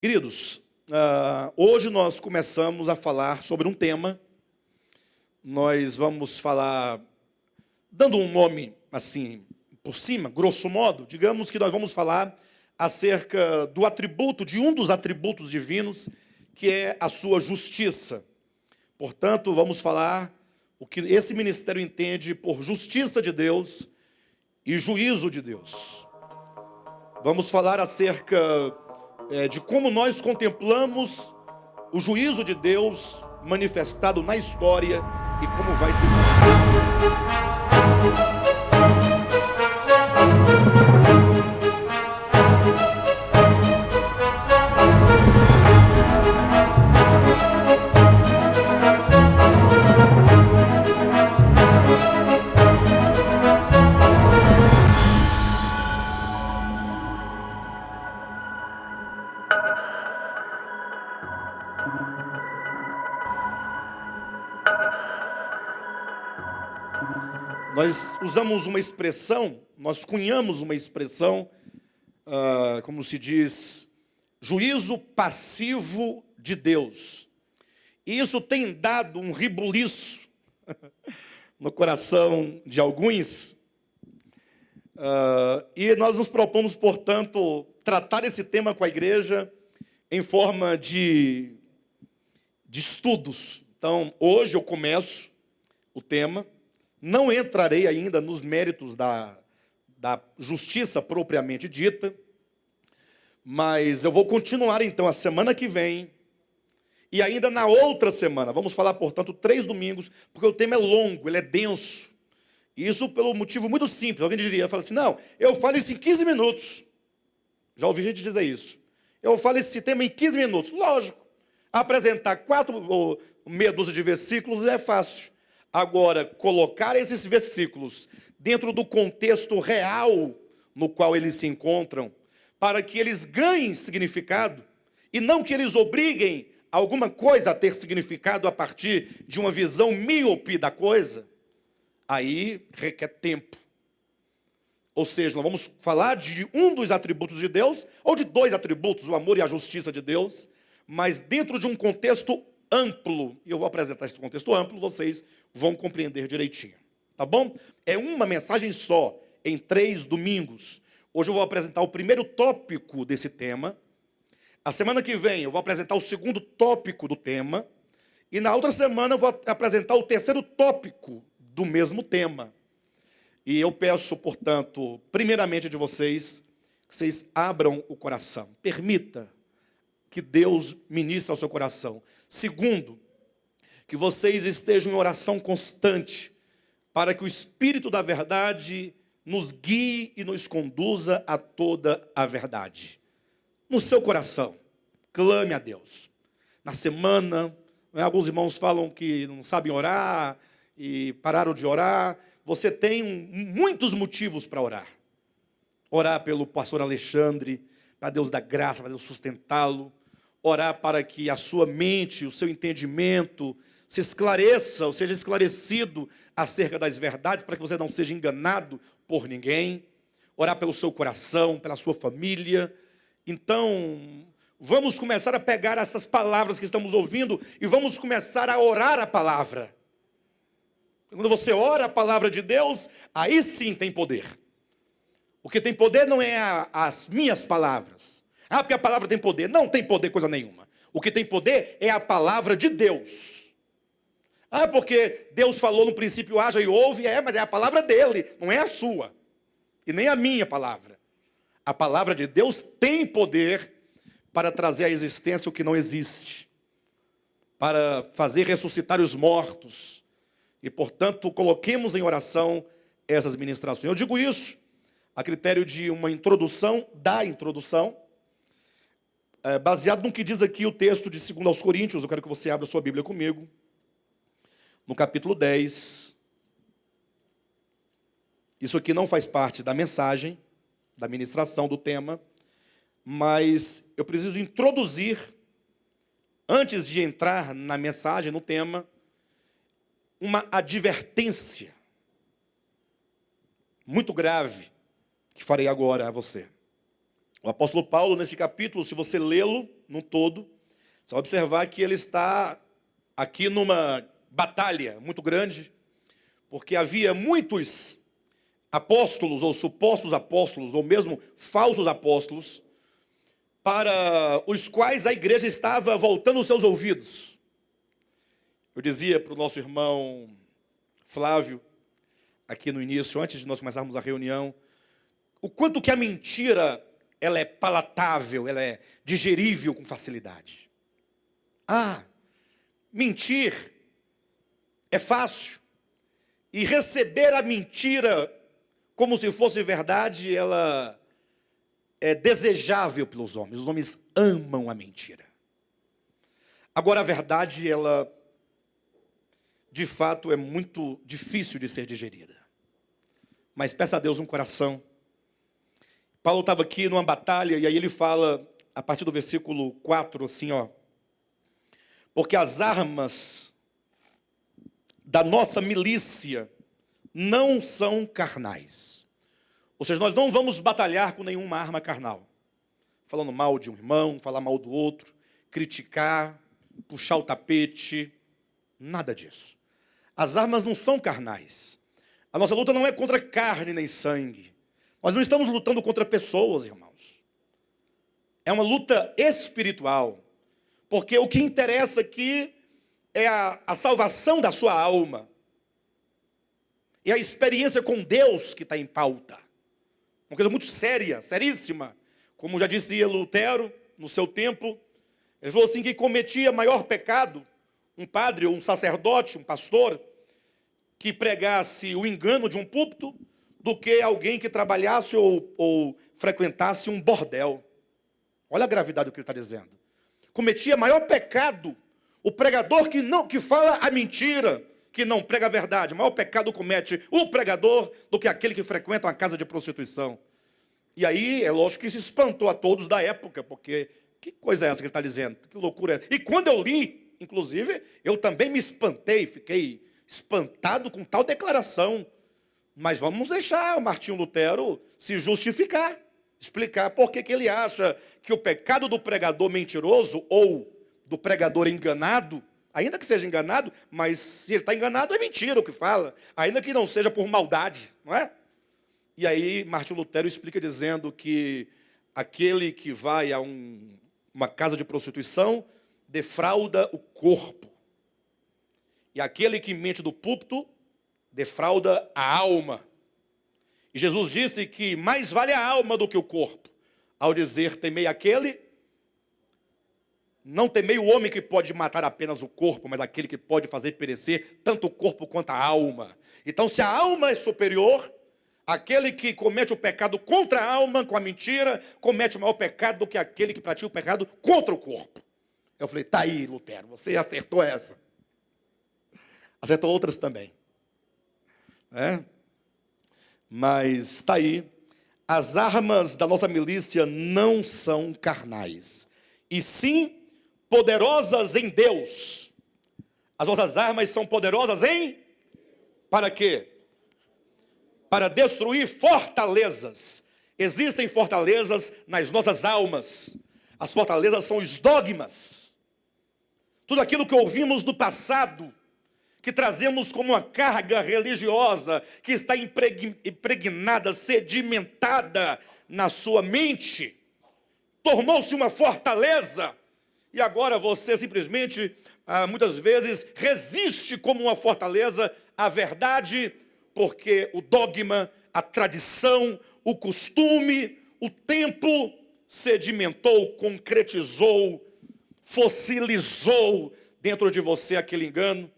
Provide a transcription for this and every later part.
Queridos, hoje nós começamos a falar sobre um tema. Nós vamos falar, dando um nome assim, por cima, grosso modo, digamos que nós vamos falar acerca do atributo, de um dos atributos divinos, que é a sua justiça. Portanto, vamos falar o que esse ministério entende por justiça de Deus e juízo de Deus. Vamos falar acerca de como nós contemplamos o juízo de Deus manifestado na história e como vai se mostrar. Nós usamos uma expressão, nós cunhamos uma expressão, como se diz, juízo passivo de Deus. E isso tem dado um rebuliço no coração de alguns. E nós nos propomos, portanto, tratar esse tema com a igreja em forma de estudos. Então, hoje eu começo o tema. Não entrarei ainda nos méritos da justiça propriamente dita, mas eu vou continuar então a semana que vem e ainda na outra semana. Vamos falar, portanto, 3 domingos, porque o tema é longo, ele é denso. E isso pelo motivo muito simples. Alguém diria, fala assim, não, eu falo isso em 15 minutos. Já ouvi gente dizer isso. Eu falo esse tema em 15 minutos. Lógico, apresentar 4 ou meia dúzia de versículos é fácil. Agora, colocar esses versículos dentro do contexto real no qual eles se encontram, para que eles ganhem significado, e não que eles obriguem alguma coisa a ter significado a partir de uma visão míope da coisa, aí requer tempo. Ou seja, nós vamos falar de um dos atributos de Deus, ou de 2 atributos, o amor e a justiça de Deus, mas dentro de um contexto amplo. E eu vou apresentar esse contexto amplo, vocês vão compreender direitinho, tá bom? É uma mensagem só, em 3 domingos. Hoje eu vou apresentar o primeiro tópico desse tema. A semana que vem eu vou apresentar o segundo tópico do tema. E na outra semana eu vou apresentar o terceiro tópico do mesmo tema. E eu peço, portanto, primeiramente de vocês, que vocês abram o coração. Permita que Deus ministre ao seu coração. Segundo, que vocês estejam em oração constante, para que o Espírito da verdade nos guie e nos conduza a toda a verdade. No seu coração, clame a Deus. Na semana, alguns irmãos falam que não sabem orar e pararam de orar. Você tem muitos motivos para orar. Orar pelo pastor Alexandre, para Deus dar graça, para Deus sustentá-lo. Orar para que a sua mente, o seu entendimento se esclareça, ou seja esclarecido acerca das verdades, para que você não seja enganado por ninguém. Orar pelo seu coração, pela sua família. Então, vamos começar a pegar essas palavras que estamos ouvindo e vamos começar a orar a palavra. Quando você ora a palavra de Deus, aí sim tem poder. O que tem poder não é as minhas palavras. Porque a palavra tem poder. Não tem poder coisa nenhuma. O que tem poder é a palavra de Deus. Porque Deus falou no princípio, haja e ouve, mas é a palavra dele, não é a sua. E nem a minha palavra. A palavra de Deus tem poder para trazer à existência o que não existe. Para fazer ressuscitar os mortos. E, portanto, coloquemos em oração essas ministrações. Eu digo isso a critério de uma introdução, baseado no que diz aqui o texto de 2 aos Coríntios. Eu quero que você abra sua Bíblia comigo. No capítulo 10. Isso aqui não faz parte da mensagem, da ministração do tema, mas eu preciso introduzir, antes de entrar na mensagem, no tema, uma advertência muito grave que farei agora a você. O apóstolo Paulo, nesse capítulo, se você lê-lo no todo, você vai observar que ele está aqui numa batalha muito grande, porque havia muitos apóstolos, ou supostos apóstolos, ou mesmo falsos apóstolos, para os quais a igreja estava voltando os seus ouvidos. Eu dizia para o nosso irmão Flávio, aqui no início, antes de nós começarmos a reunião, o quanto que a mentira, ela é palatável, ela é digerível com facilidade. Mentir é fácil. E receber a mentira como se fosse verdade, ela é desejável pelos homens. Os homens amam a mentira. Agora, a verdade, ela, de fato, é muito difícil de ser digerida. Mas peça a Deus um coração. Paulo estava aqui numa batalha, e aí ele fala, a partir do versículo 4, assim, ó. Porque as armas da nossa milícia não são carnais. Ou seja, nós não vamos batalhar com nenhuma arma carnal. Falando mal de um irmão, falar mal do outro, criticar, puxar o tapete, nada disso. As armas não são carnais. A nossa luta não é contra carne nem sangue. Nós não estamos lutando contra pessoas, irmãos. É uma luta espiritual. Porque o que interessa aqui é a salvação da sua alma. E a experiência com Deus que está em pauta. Uma coisa muito séria, seríssima. Como já dizia Lutero, no seu tempo, ele falou assim que cometia maior pecado um padre ou um sacerdote, um pastor, que pregasse o engano de um púlpito, do que alguém que trabalhasse ou frequentasse um bordel. Olha a gravidade do que ele está dizendo. Cometia maior pecado o pregador que fala a mentira, que não prega a verdade. Maior pecado comete o pregador do que aquele que frequenta uma casa de prostituição. E aí, é lógico que isso espantou a todos da época, porque que coisa é essa que ele está dizendo? Que loucura é essa? E quando eu li, inclusive, eu também me espantei, fiquei espantado com tal declaração. Mas vamos deixar o Martinho Lutero se justificar, explicar por que ele acha que o pecado do pregador mentiroso ou do pregador enganado, ainda que seja enganado, mas se ele está enganado é mentira o que fala, ainda que não seja por maldade, não é? E aí Martinho Lutero explica dizendo que aquele que vai a uma casa de prostituição defrauda o corpo. E aquele que mente do púlpito defrauda a alma. E Jesus disse que mais vale a alma do que o corpo. Ao dizer, temei aquele, não temei o homem que pode matar apenas o corpo, mas aquele que pode fazer perecer tanto o corpo quanto a alma. Então, se a alma é superior, aquele que comete o pecado contra a alma, com a mentira, comete o maior pecado do que aquele que pratica o pecado contra o corpo. Eu falei, tá aí, Lutero, você acertou essa. Acertou outras também. Mas está aí, as armas da nossa milícia não são carnais, e sim poderosas em Deus. As nossas armas são poderosas para quê? Para destruir fortalezas. Existem fortalezas nas nossas almas. As fortalezas são os dogmas. Tudo aquilo que ouvimos no passado, que trazemos como uma carga religiosa, que está impregnada, sedimentada na sua mente, tornou-se uma fortaleza, e agora você simplesmente, muitas vezes, resiste como uma fortaleza à verdade, porque o dogma, a tradição, o costume, o tempo sedimentou, concretizou, fossilizou dentro de você aquele engano.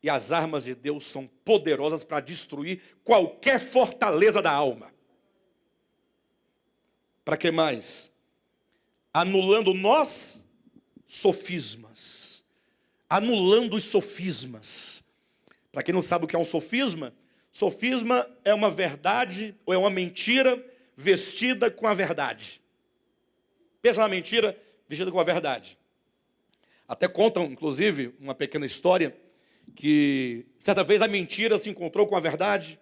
E as armas de Deus são poderosas para destruir qualquer fortaleza da alma. Para que mais? Anulando nós sofismas. Anulando os sofismas. Para quem não sabe o que é um sofisma, sofisma é uma verdade ou é uma mentira vestida com a verdade. Pensa na mentira vestida com a verdade. Até contam, inclusive, uma pequena história, que certa vez a mentira se encontrou com a verdade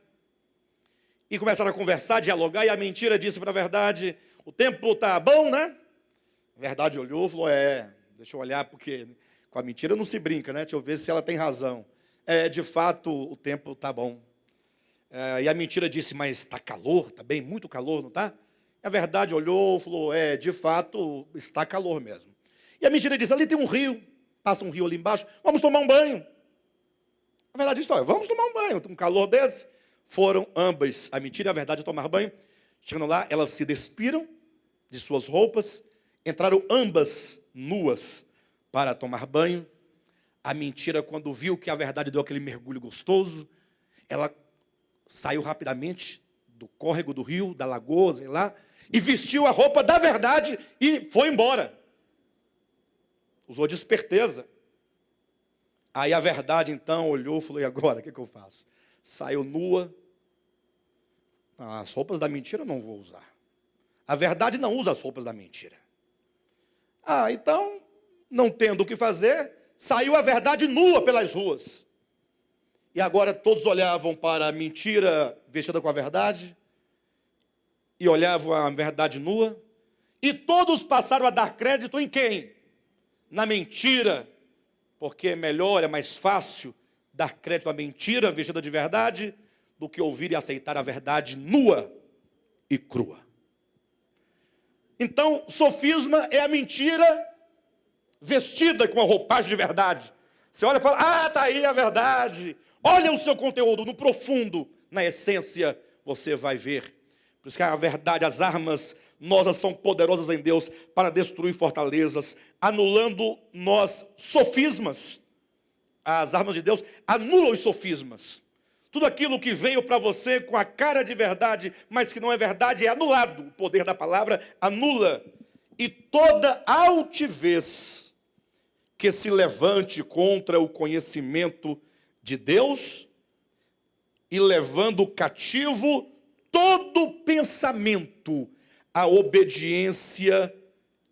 e começaram a conversar, dialogar, e a mentira disse para a verdade o tempo está bom, né? A verdade olhou e falou, deixa eu olhar, porque com a mentira não se brinca, né? Deixa eu ver se ela tem razão. De fato, o tempo está bom. E a mentira disse, mas está calor, está bem, muito calor, não está? A verdade olhou e falou, de fato, está calor mesmo. E a mentira disse, ali tem um rio, passa um rio ali embaixo, vamos tomar um banho. A verdade disse, vamos tomar um banho, tem um calor desse. Foram ambas, a mentira e a verdade, tomar banho. Chegando lá, elas se despiram de suas roupas, entraram ambas nuas para tomar banho. A mentira, quando viu que a verdade deu aquele mergulho gostoso, ela saiu rapidamente do córrego do rio, da lagoa, sei lá, e vestiu a roupa da verdade e foi embora. Usou de esperteza. Aí a verdade, então, olhou e falou, e agora, o que eu faço? Saiu nua. As roupas da mentira eu não vou usar. A verdade não usa as roupas da mentira. Então, não tendo o que fazer, saiu a verdade nua pelas ruas. E agora todos olhavam para a mentira vestida com a verdade, e olhavam a verdade nua, e todos passaram a dar crédito em quem? Na mentira, porque é melhor, é mais fácil dar crédito à mentira vestida de verdade, do que ouvir e aceitar a verdade nua e crua. Então, sofisma é a mentira vestida com a roupagem de verdade. Você olha e fala, está aí a verdade. Olha o seu conteúdo, no profundo, na essência, você vai ver. Por isso que a verdade, as armas, nós são poderosas em Deus para destruir fortalezas, anulando nós sofismas. As armas de Deus anulam os sofismas. Tudo aquilo que veio para você com a cara de verdade, mas que não é verdade, é anulado. O poder da palavra anula. E toda altivez que se levante contra o conhecimento de Deus, e levando cativo todo pensamento à obediência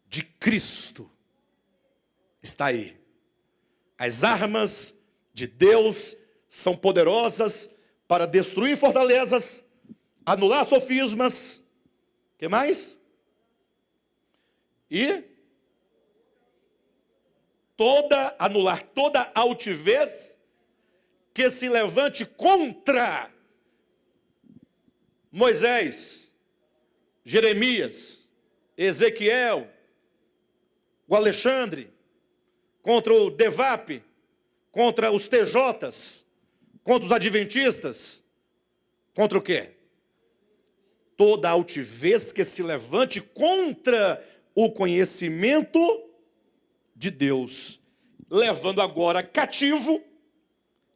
de Cristo. Está aí. As armas de Deus são poderosas para destruir fortalezas, anular sofismas. O que mais? E anular toda altivez que se levante contra Moisés, Jeremias, Ezequiel, o Alexandre, contra o Devap, contra os TJs, contra os adventistas, contra o quê? Toda altivez que se levante contra o conhecimento de Deus, levando agora cativo,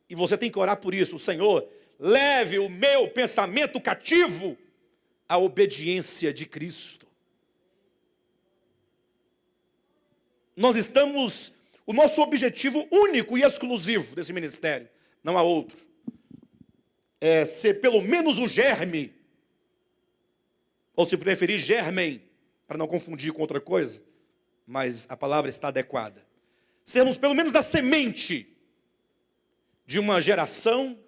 e você tem que orar por isso, Senhor, leve o meu pensamento cativo à obediência de Cristo. O nosso objetivo único e exclusivo desse ministério, não há outro, é ser pelo menos o germe, ou se preferir, germen, para não confundir com outra coisa, mas a palavra está adequada. Sermos pelo menos a semente de uma geração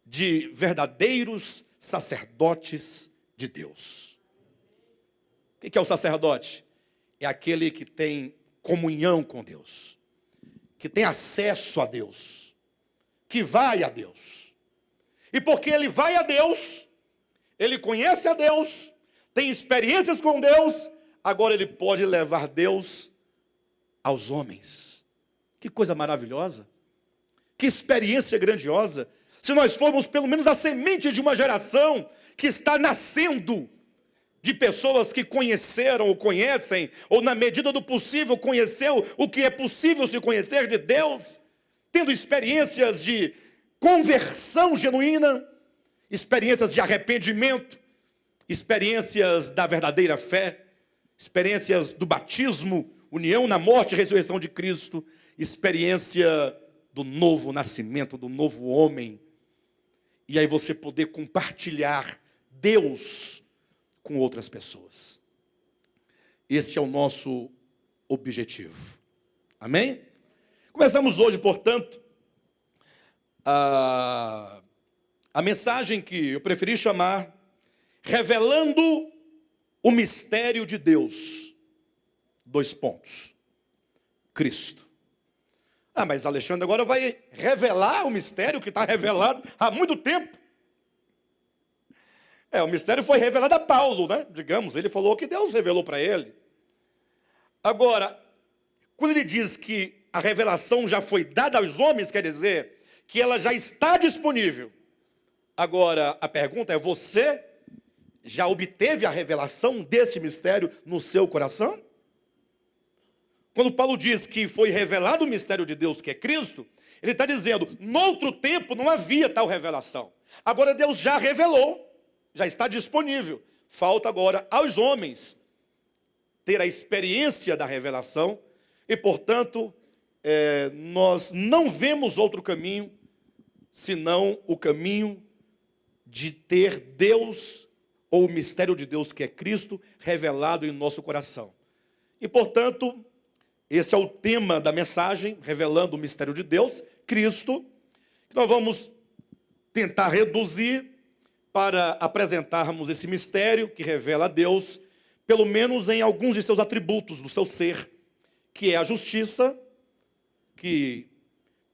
de verdadeiros sacerdotes de Deus. O que é o sacerdote? É aquele que tem comunhão com Deus, que tem acesso a Deus, que vai a Deus. E porque ele vai a Deus, ele conhece a Deus, tem experiências com Deus, agora ele pode levar Deus aos homens. Que coisa maravilhosa, que experiência grandiosa. Se nós formos pelo menos a semente de uma geração que está nascendo, de pessoas que conheceram ou conhecem, ou na medida do possível conheceu o que é possível se conhecer de Deus, tendo experiências de conversão genuína, experiências de arrependimento, experiências da verdadeira fé, experiências do batismo, união na morte e ressurreição de Cristo, experiência do novo nascimento, do novo homem. E aí você poder compartilhar Deus com outras pessoas. Este é o nosso objetivo. Amém? Começamos hoje, portanto, a mensagem que eu preferi chamar revelando o mistério de Deus. Dois pontos. Cristo. Ah, mas Alexandre agora vai revelar o mistério que está revelado há muito tempo. O mistério foi revelado a Paulo, né? Digamos, ele falou que Deus revelou para ele. Agora, quando ele diz que a revelação já foi dada aos homens, quer dizer que ela já está disponível. Agora, a pergunta é, você já obteve a revelação desse mistério no seu coração? Quando Paulo diz que foi revelado o mistério de Deus, que é Cristo, ele está dizendo, noutro tempo não havia tal revelação. Agora Deus já revelou, já está disponível. Falta agora aos homens ter a experiência da revelação e, portanto, nós não vemos outro caminho senão o caminho de ter Deus, ou o mistério de Deus, que é Cristo, revelado em nosso coração. E, portanto, esse é o tema da mensagem, revelando o mistério de Deus, Cristo, que nós vamos tentar reduzir para apresentarmos esse mistério que revela a Deus, pelo menos em alguns de seus atributos, do seu ser, que é a justiça, que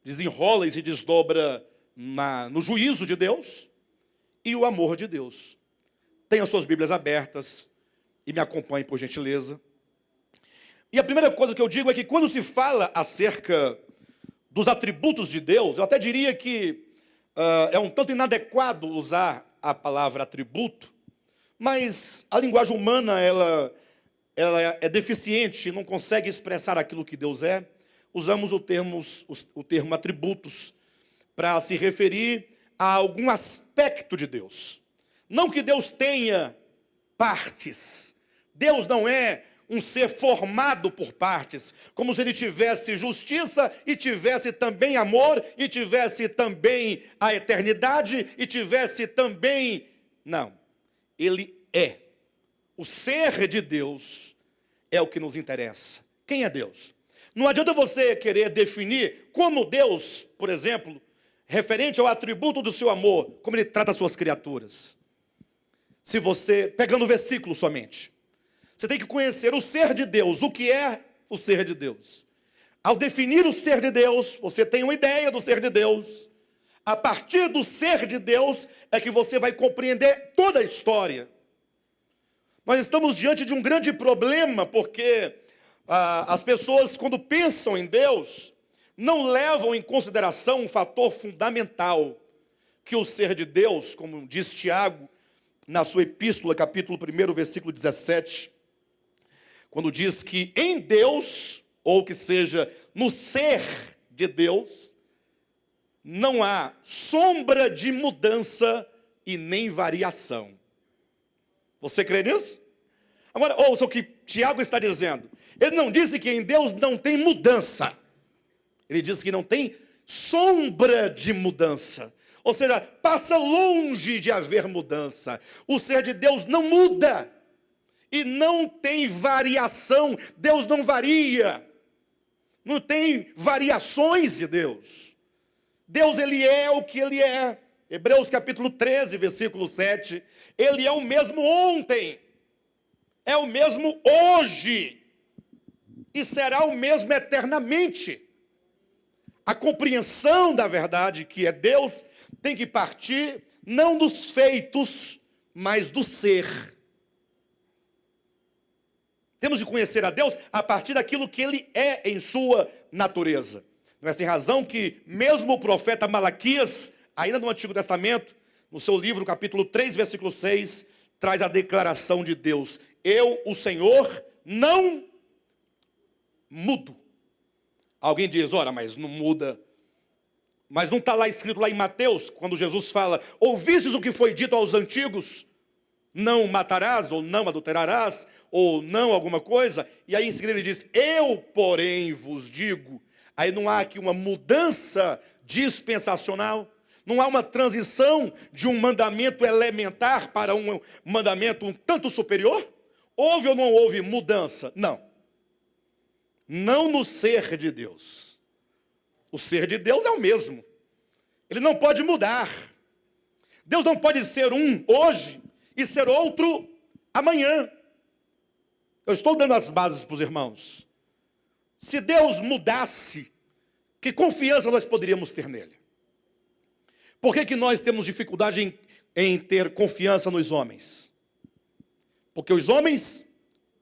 desenrola e se desdobra no juízo de Deus, e o amor de Deus. Tenha suas Bíblias abertas e me acompanhe, por gentileza. E a primeira coisa que eu digo é que quando se fala acerca dos atributos de Deus, eu até diria que é um tanto inadequado usar a palavra atributo, mas a linguagem humana ela é deficiente, não consegue expressar aquilo que Deus é. Usamos o termo atributos para se referir a algum aspecto de Deus. Não que Deus tenha partes. Deus não é um ser formado por partes, como se ele tivesse justiça e tivesse também amor e tivesse também a eternidade e tivesse também... Não, ele é. O ser de Deus é o que nos interessa. Quem é Deus? Não adianta você querer definir como Deus, por exemplo, referente ao atributo do seu amor, como ele trata as suas criaturas. Se você, pegando o versículo somente, você tem que conhecer o ser de Deus, o que é o ser de Deus. Ao definir o ser de Deus, você tem uma ideia do ser de Deus. A partir do ser de Deus é que você vai compreender toda a história. Nós estamos diante de um grande problema, porque as pessoas, quando pensam em Deus, não levam em consideração um fator fundamental, que o ser de Deus, como diz Tiago, na sua epístola, capítulo 1, versículo 17, quando diz que em Deus, ou que seja, no ser de Deus, não há sombra de mudança e nem variação. Você crê nisso? Agora, ouça o que Tiago está dizendo. Ele não disse que em Deus não tem mudança. Ele diz que não tem sombra de mudança. Ou seja, passa longe de haver mudança. O ser de Deus não muda. E não tem variação. Deus não varia. Não tem variações de Deus. Deus, ele é o que ele é. Hebreus capítulo 13, versículo 7. Ele é o mesmo ontem. É o mesmo hoje. E será o mesmo eternamente. A compreensão da verdade que é Deus tem que partir não dos feitos, mas do ser. Temos de conhecer a Deus a partir daquilo que ele é em sua natureza. Não é sem razão que mesmo o profeta Malaquias, ainda no Antigo Testamento, no seu livro, capítulo 3, versículo 6, traz a declaração de Deus. Eu, o Senhor, não mudo. Alguém diz, ora, mas não muda. Mas não está lá escrito lá em Mateus, quando Jesus fala, ouvistes o que foi dito aos antigos? Não matarás, ou não adulterarás, ou não alguma coisa. E aí em seguida ele diz, eu, porém, vos digo. Aí não há aqui uma mudança dispensacional. Não há uma transição de um mandamento elementar para um mandamento um tanto superior? Houve ou não houve mudança? Não. Não no ser de Deus. O ser de Deus é o mesmo. Ele não pode mudar. Deus não pode ser um hoje e ser outro amanhã. Eu estou dando as bases para os irmãos. Se Deus mudasse, que confiança nós poderíamos ter nele? Por que nós temos dificuldade em ter confiança nos homens? Porque os homens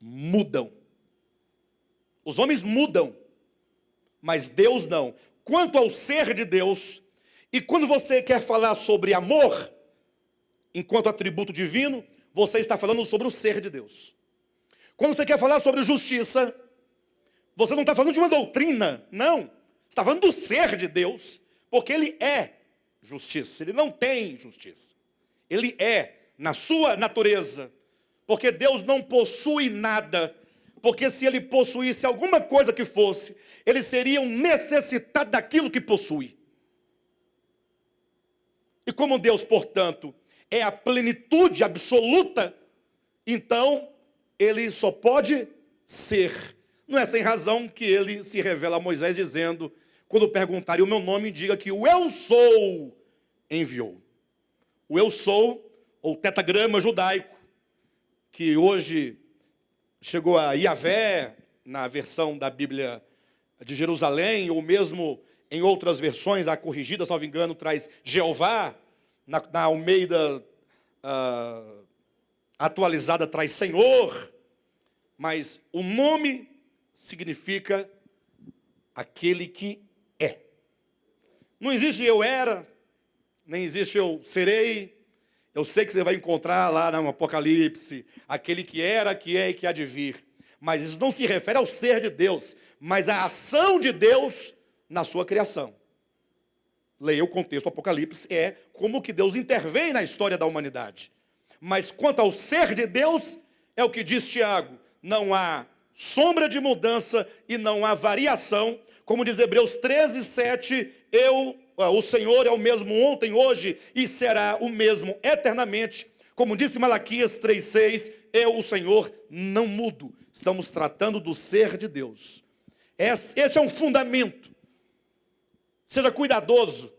mudam. Os homens mudam, mas Deus não. Quanto ao ser de Deus, e quando você quer falar sobre amor, enquanto atributo divino, você está falando sobre o ser de Deus. Quando você quer falar sobre justiça, você não está falando de uma doutrina, não. Você está falando do ser de Deus, porque Ele é justiça. Ele não tem justiça. Ele é na sua natureza, porque Deus não possui nada, porque se Ele possuísse alguma coisa que fosse, Ele seria um necessitado daquilo que possui. E como Deus, portanto, é a plenitude absoluta, então Ele só pode ser. Não é sem razão que Ele se revela a Moisés dizendo, quando perguntarem o meu nome, diga que o Eu Sou enviou. O Eu Sou, ou tetragrama judaico, que hoje chegou a Yahvé, na versão da Bíblia de Jerusalém, ou mesmo em outras versões, a corrigida, se não me engano, traz Jeová, na Almeida atualizada traz Senhor, mas o nome significa aquele que é. Não existe eu era, nem existe eu serei. Eu sei que você vai encontrar lá no Apocalipse, aquele que era, que é e que há de vir. Mas isso não se refere ao ser de Deus, mas à ação de Deus na sua criação. Leia o contexto do Apocalipse, é como que Deus intervém na história da humanidade. Mas quanto ao ser de Deus, é o que diz Tiago, não há sombra de mudança e não há variação. Como diz Hebreus 13, 7, o Senhor é o mesmo ontem, hoje e será o mesmo eternamente. Como disse Malaquias 3, 6, eu, o Senhor, não mudo. Estamos tratando do ser de Deus. Esse é um fundamento. Seja cuidadoso.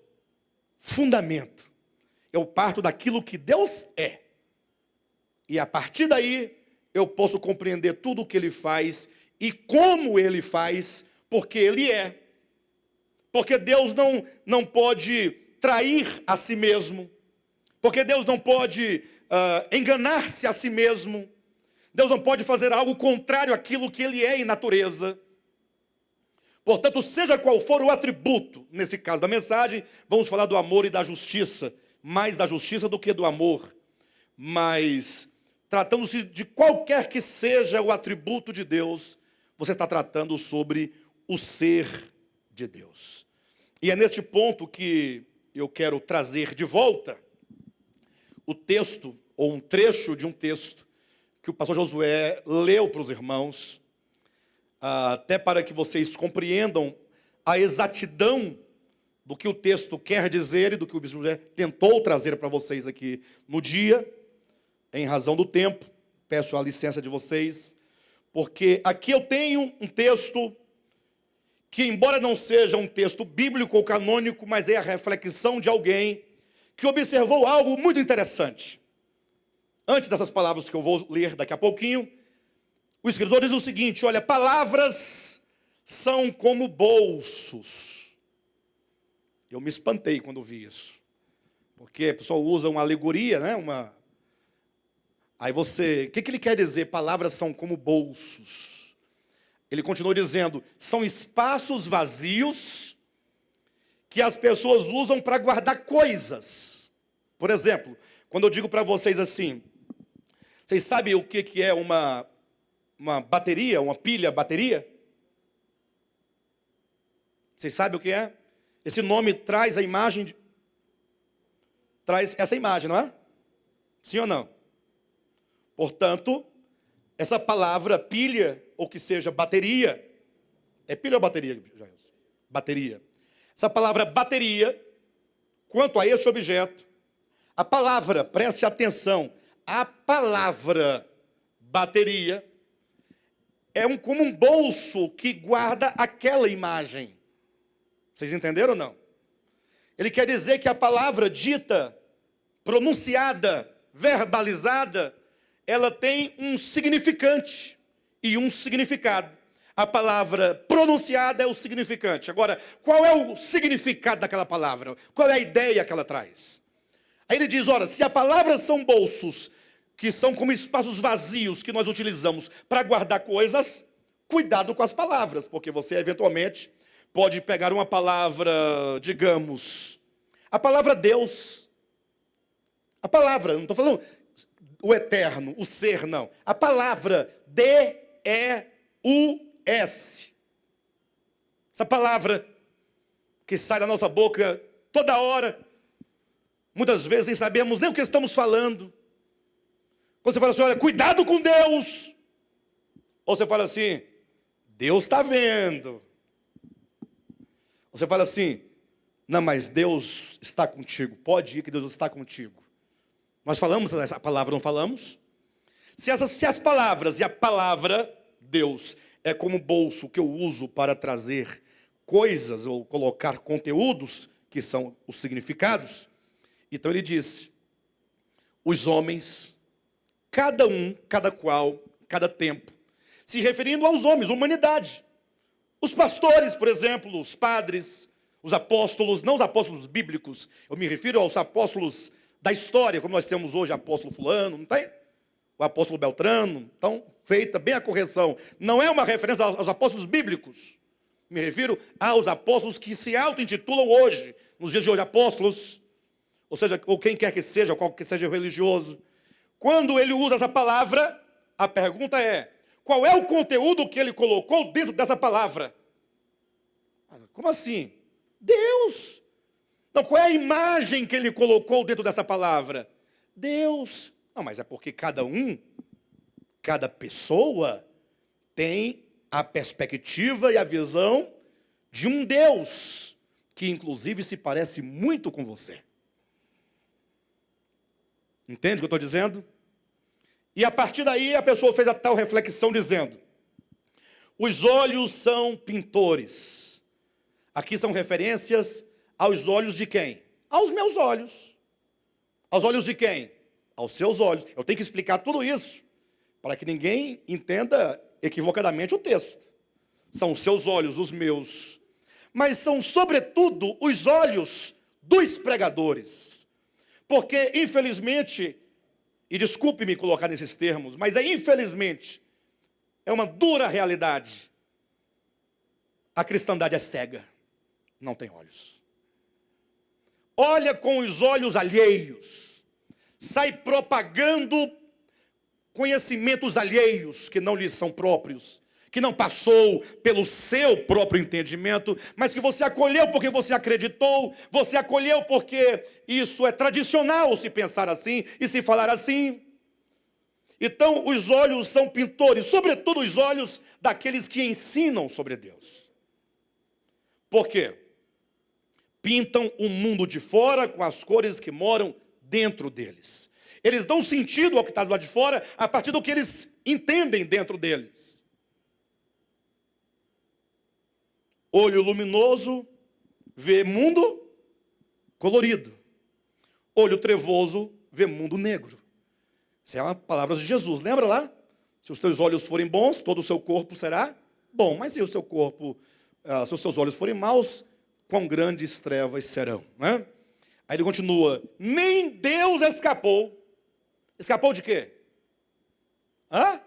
Fundamento. Eu parto daquilo que Deus é. E a partir daí, eu posso compreender tudo o que Ele faz e como Ele faz, porque Ele é. Porque Deus não pode trair a si mesmo. Porque Deus não pode enganar-se a si mesmo. Deus não pode fazer algo contrário àquilo que Ele é em natureza. Portanto, seja qual for o atributo, nesse caso da mensagem, vamos falar do amor e da justiça. Mais da justiça do que do amor. Mas, tratando-se de qualquer que seja o atributo de Deus, você está tratando sobre o ser de Deus. E é neste ponto que eu quero trazer de volta o texto, ou um trecho de um texto, que o pastor Josué leu para os irmãos, até para que vocês compreendam a exatidão do que o texto quer dizer e do que o bispo José tentou trazer para vocês aqui no dia, em razão do tempo. Peço a licença de vocês, porque aqui eu tenho um texto que, embora não seja um texto bíblico ou canônico, mas é a reflexão de alguém que observou algo muito interessante. Antes dessas palavras que eu vou ler daqui a pouquinho, o escritor diz o seguinte, olha, palavras são como bolsos. Eu me espantei quando vi isso. Porque a pessoa usa uma alegoria, né? Aí você, o que ele quer dizer? Palavras são como bolsos. Ele continua dizendo, são espaços vazios que as pessoas usam para guardar coisas. Por exemplo, quando eu digo para vocês assim, vocês sabem o que é uma bateria, uma pilha, bateria? Vocês sabem o que é? Esse nome traz a imagem, traz essa imagem, não é? Sim ou não? Portanto, essa palavra pilha, ou que seja bateria, é pilha ou bateria, Jair? Bateria. Essa palavra bateria, quanto a esse objeto, a palavra, preste atenção, a palavra bateria é como um bolso que guarda aquela imagem. Vocês entenderam ou não? Ele quer dizer que a palavra dita, pronunciada, verbalizada, ela tem um significante e um significado. A palavra pronunciada é o significante. Agora, qual é o significado daquela palavra? Qual é a ideia que ela traz? Aí ele diz, ora, se a palavra são bolsos, que são como espaços vazios que nós utilizamos para guardar coisas, cuidado com as palavras, porque você eventualmente pode pegar uma palavra, digamos, a palavra Deus. A palavra, não estou falando o eterno, o ser, não. A palavra D-E-U-S. Essa palavra que sai da nossa boca toda hora, muitas vezes nem sabemos nem o que estamos falando. Quando você fala assim, olha, cuidado com Deus. Ou você fala assim, Deus está vendo. Você fala assim, não, mas Deus está contigo. Pode ir que Deus está contigo. Nós falamos essa palavra, não falamos? Se as palavras e a palavra Deus é como bolso que eu uso para trazer coisas ou colocar conteúdos, que são os significados, então ele disse, os homens, cada um, cada qual, cada tempo, se referindo aos homens, humanidade. Os pastores, por exemplo, os padres, os apóstolos, não os apóstolos bíblicos, eu me refiro aos apóstolos da história, como nós temos hoje, apóstolo fulano, não tem? O apóstolo Beltrano, então, feita bem a correção. Não é uma referência aos apóstolos bíblicos. Me refiro aos apóstolos que se auto-intitulam hoje, nos dias de hoje, apóstolos, ou seja, ou quem quer que seja, qual que seja religioso. Quando ele usa essa palavra, a pergunta é, qual é o conteúdo que ele colocou dentro dessa palavra? Como assim? Deus. Então, qual é a imagem que ele colocou dentro dessa palavra? Deus. Não, mas é porque cada pessoa tem a perspectiva e a visão de um Deus, que inclusive se parece muito com você. Entende o que eu estou dizendo? E a partir daí a pessoa fez a tal reflexão dizendo, os olhos são pintores. Aqui são referências aos olhos de quem? Aos meus olhos. Aos olhos de quem? Aos seus olhos. Eu tenho que explicar tudo isso para que ninguém entenda equivocadamente o texto. São os seus olhos, os meus. Mas são, sobretudo, os olhos dos pregadores. Porque, infelizmente, e desculpe-me colocar nesses termos, mas infelizmente, é uma dura realidade. A cristandade é cega, não tem olhos. Olha com os olhos alheios, sai propagando conhecimentos alheios que não lhes são próprios, que não passou pelo seu próprio entendimento, mas que você acolheu porque você acreditou, você acolheu porque isso é tradicional se pensar assim e se falar assim. Então, os olhos são pintores, sobretudo os olhos daqueles que ensinam sobre Deus. Por quê? Pintam o mundo de fora com as cores que moram dentro deles. Eles dão sentido ao que está do lado de fora a partir do que eles entendem dentro deles. Olho luminoso vê mundo colorido. Olho trevoso vê mundo negro. Isso é uma palavra de Jesus, lembra lá? Se os teus olhos forem bons, todo o seu corpo será bom. Mas se o seu corpo, se os seus olhos forem maus, quão grandes trevas serão, né? Aí ele continua, nem Deus escapou. Escapou de quê? Hã?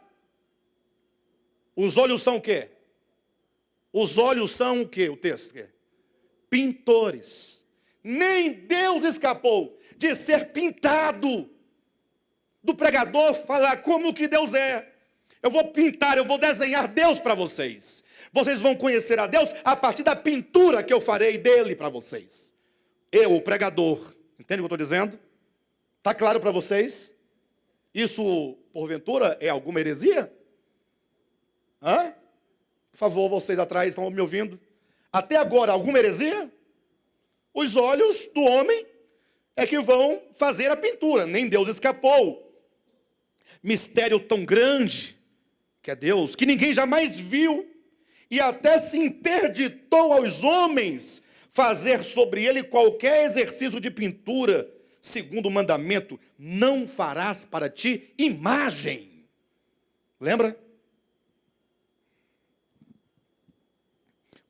Os olhos são o quê? Os olhos são o quê? O texto quê? Pintores. Nem Deus escapou de ser pintado. Do pregador falar como que Deus é. Eu vou pintar, eu vou desenhar Deus para vocês. Vocês vão conhecer a Deus a partir da pintura que eu farei dele para vocês. Eu, o pregador. Entende o que eu estou dizendo? Está claro para vocês? Isso, porventura, é alguma heresia? Hã? Por favor, vocês atrás estão me ouvindo? Até agora, alguma heresia? Os olhos do homem é que vão fazer a pintura. Nem Deus escapou. Mistério tão grande, que é Deus, que ninguém jamais viu, e até se interditou aos homens fazer sobre ele qualquer exercício de pintura, segundo o mandamento, não farás para ti imagem. Lembra?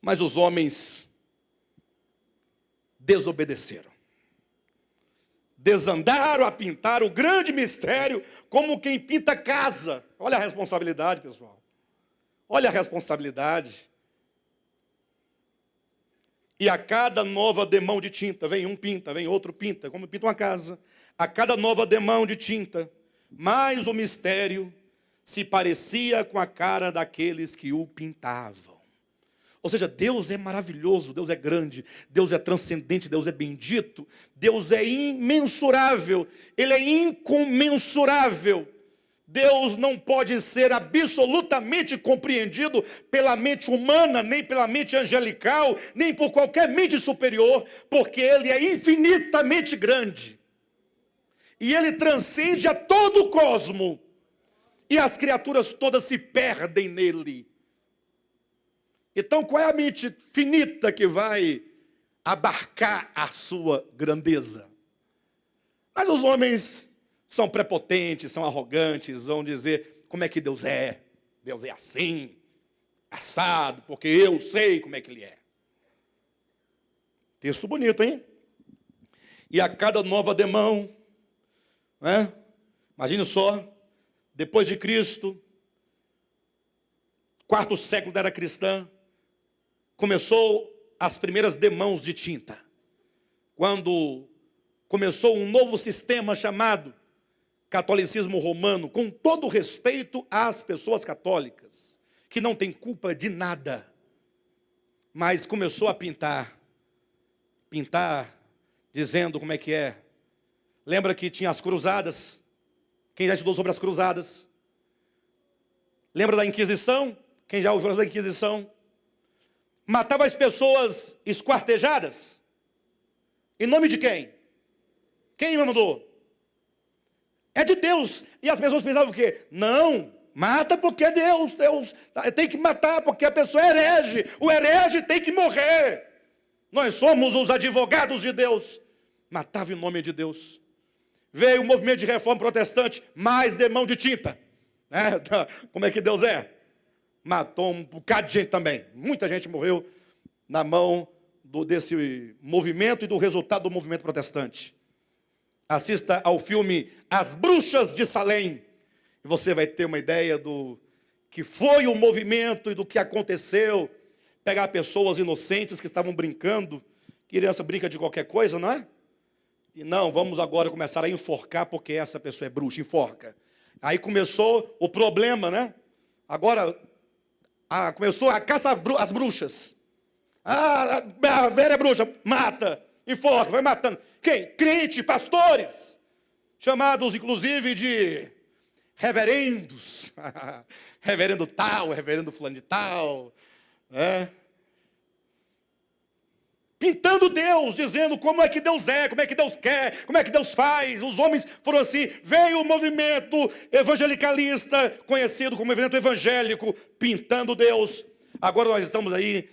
Mas os homens desobedeceram. Desandaram a pintar o grande mistério como quem pinta casa. Olha a responsabilidade, pessoal. Olha a responsabilidade. E a cada nova demão de tinta, vem um pinta, vem outro pinta, como pinta uma casa. A cada nova demão de tinta, mais o mistério se parecia com a cara daqueles que o pintavam. Ou seja, Deus é maravilhoso, Deus é grande, Deus é transcendente, Deus é bendito, Deus é imensurável, Ele é incomensurável. Deus não pode ser absolutamente compreendido pela mente humana, nem pela mente angelical, nem por qualquer mente superior, porque Ele é infinitamente grande. E Ele transcende a todo o cosmo, e as criaturas todas se perdem nele. Então, qual é a mente finita que vai abarcar a sua grandeza? Mas os homens são prepotentes, são arrogantes, vão dizer como é que Deus é. Deus é assim, assado, porque eu sei como é que Ele é. Texto bonito, hein? E a cada nova demão, né? Imagine só, depois de Cristo, quarto século da era cristã, começou as primeiras demãos de tinta. Quando começou um novo sistema chamado catolicismo romano, com todo respeito às pessoas católicas, que não tem culpa de nada, mas começou a pintar, dizendo como é que é. Lembra que tinha as cruzadas? Quem já estudou sobre as cruzadas? Lembra da Inquisição? Quem já ouviu falar da Inquisição? Matava as pessoas esquartejadas. Em nome de quem? Quem mandou? É de Deus. E as pessoas pensavam o quê? Não, mata porque é Deus. Deus tem que matar porque a pessoa é herege. O herege tem que morrer. Nós somos os advogados de Deus. Matava em nome de Deus. Veio o movimento de reforma protestante, mais demão de tinta. Como é que Deus é? Matou um bocado de gente também. Muita gente morreu na mão desse movimento e do resultado do movimento protestante. Assista ao filme As Bruxas de Salem. E você vai ter uma ideia do que foi o movimento e do que aconteceu. Pegar pessoas inocentes que estavam brincando. Criança brinca de qualquer coisa, não é? E não, vamos agora começar a enforcar porque essa pessoa é bruxa, enforca. Aí começou o problema, né? Agora começou a caça às bruxas. A velha bruxa, mata, enforca, vai matando. Quem? Crente, pastores, chamados inclusive de reverendos. Reverendo tal, reverendo fulano de tal. Pintando Deus, dizendo como é que Deus é, como é que Deus quer, como é que Deus faz. Os homens foram assim. Veio o movimento evangelicalista, conhecido como movimento evangélico, pintando Deus. Agora nós estamos aí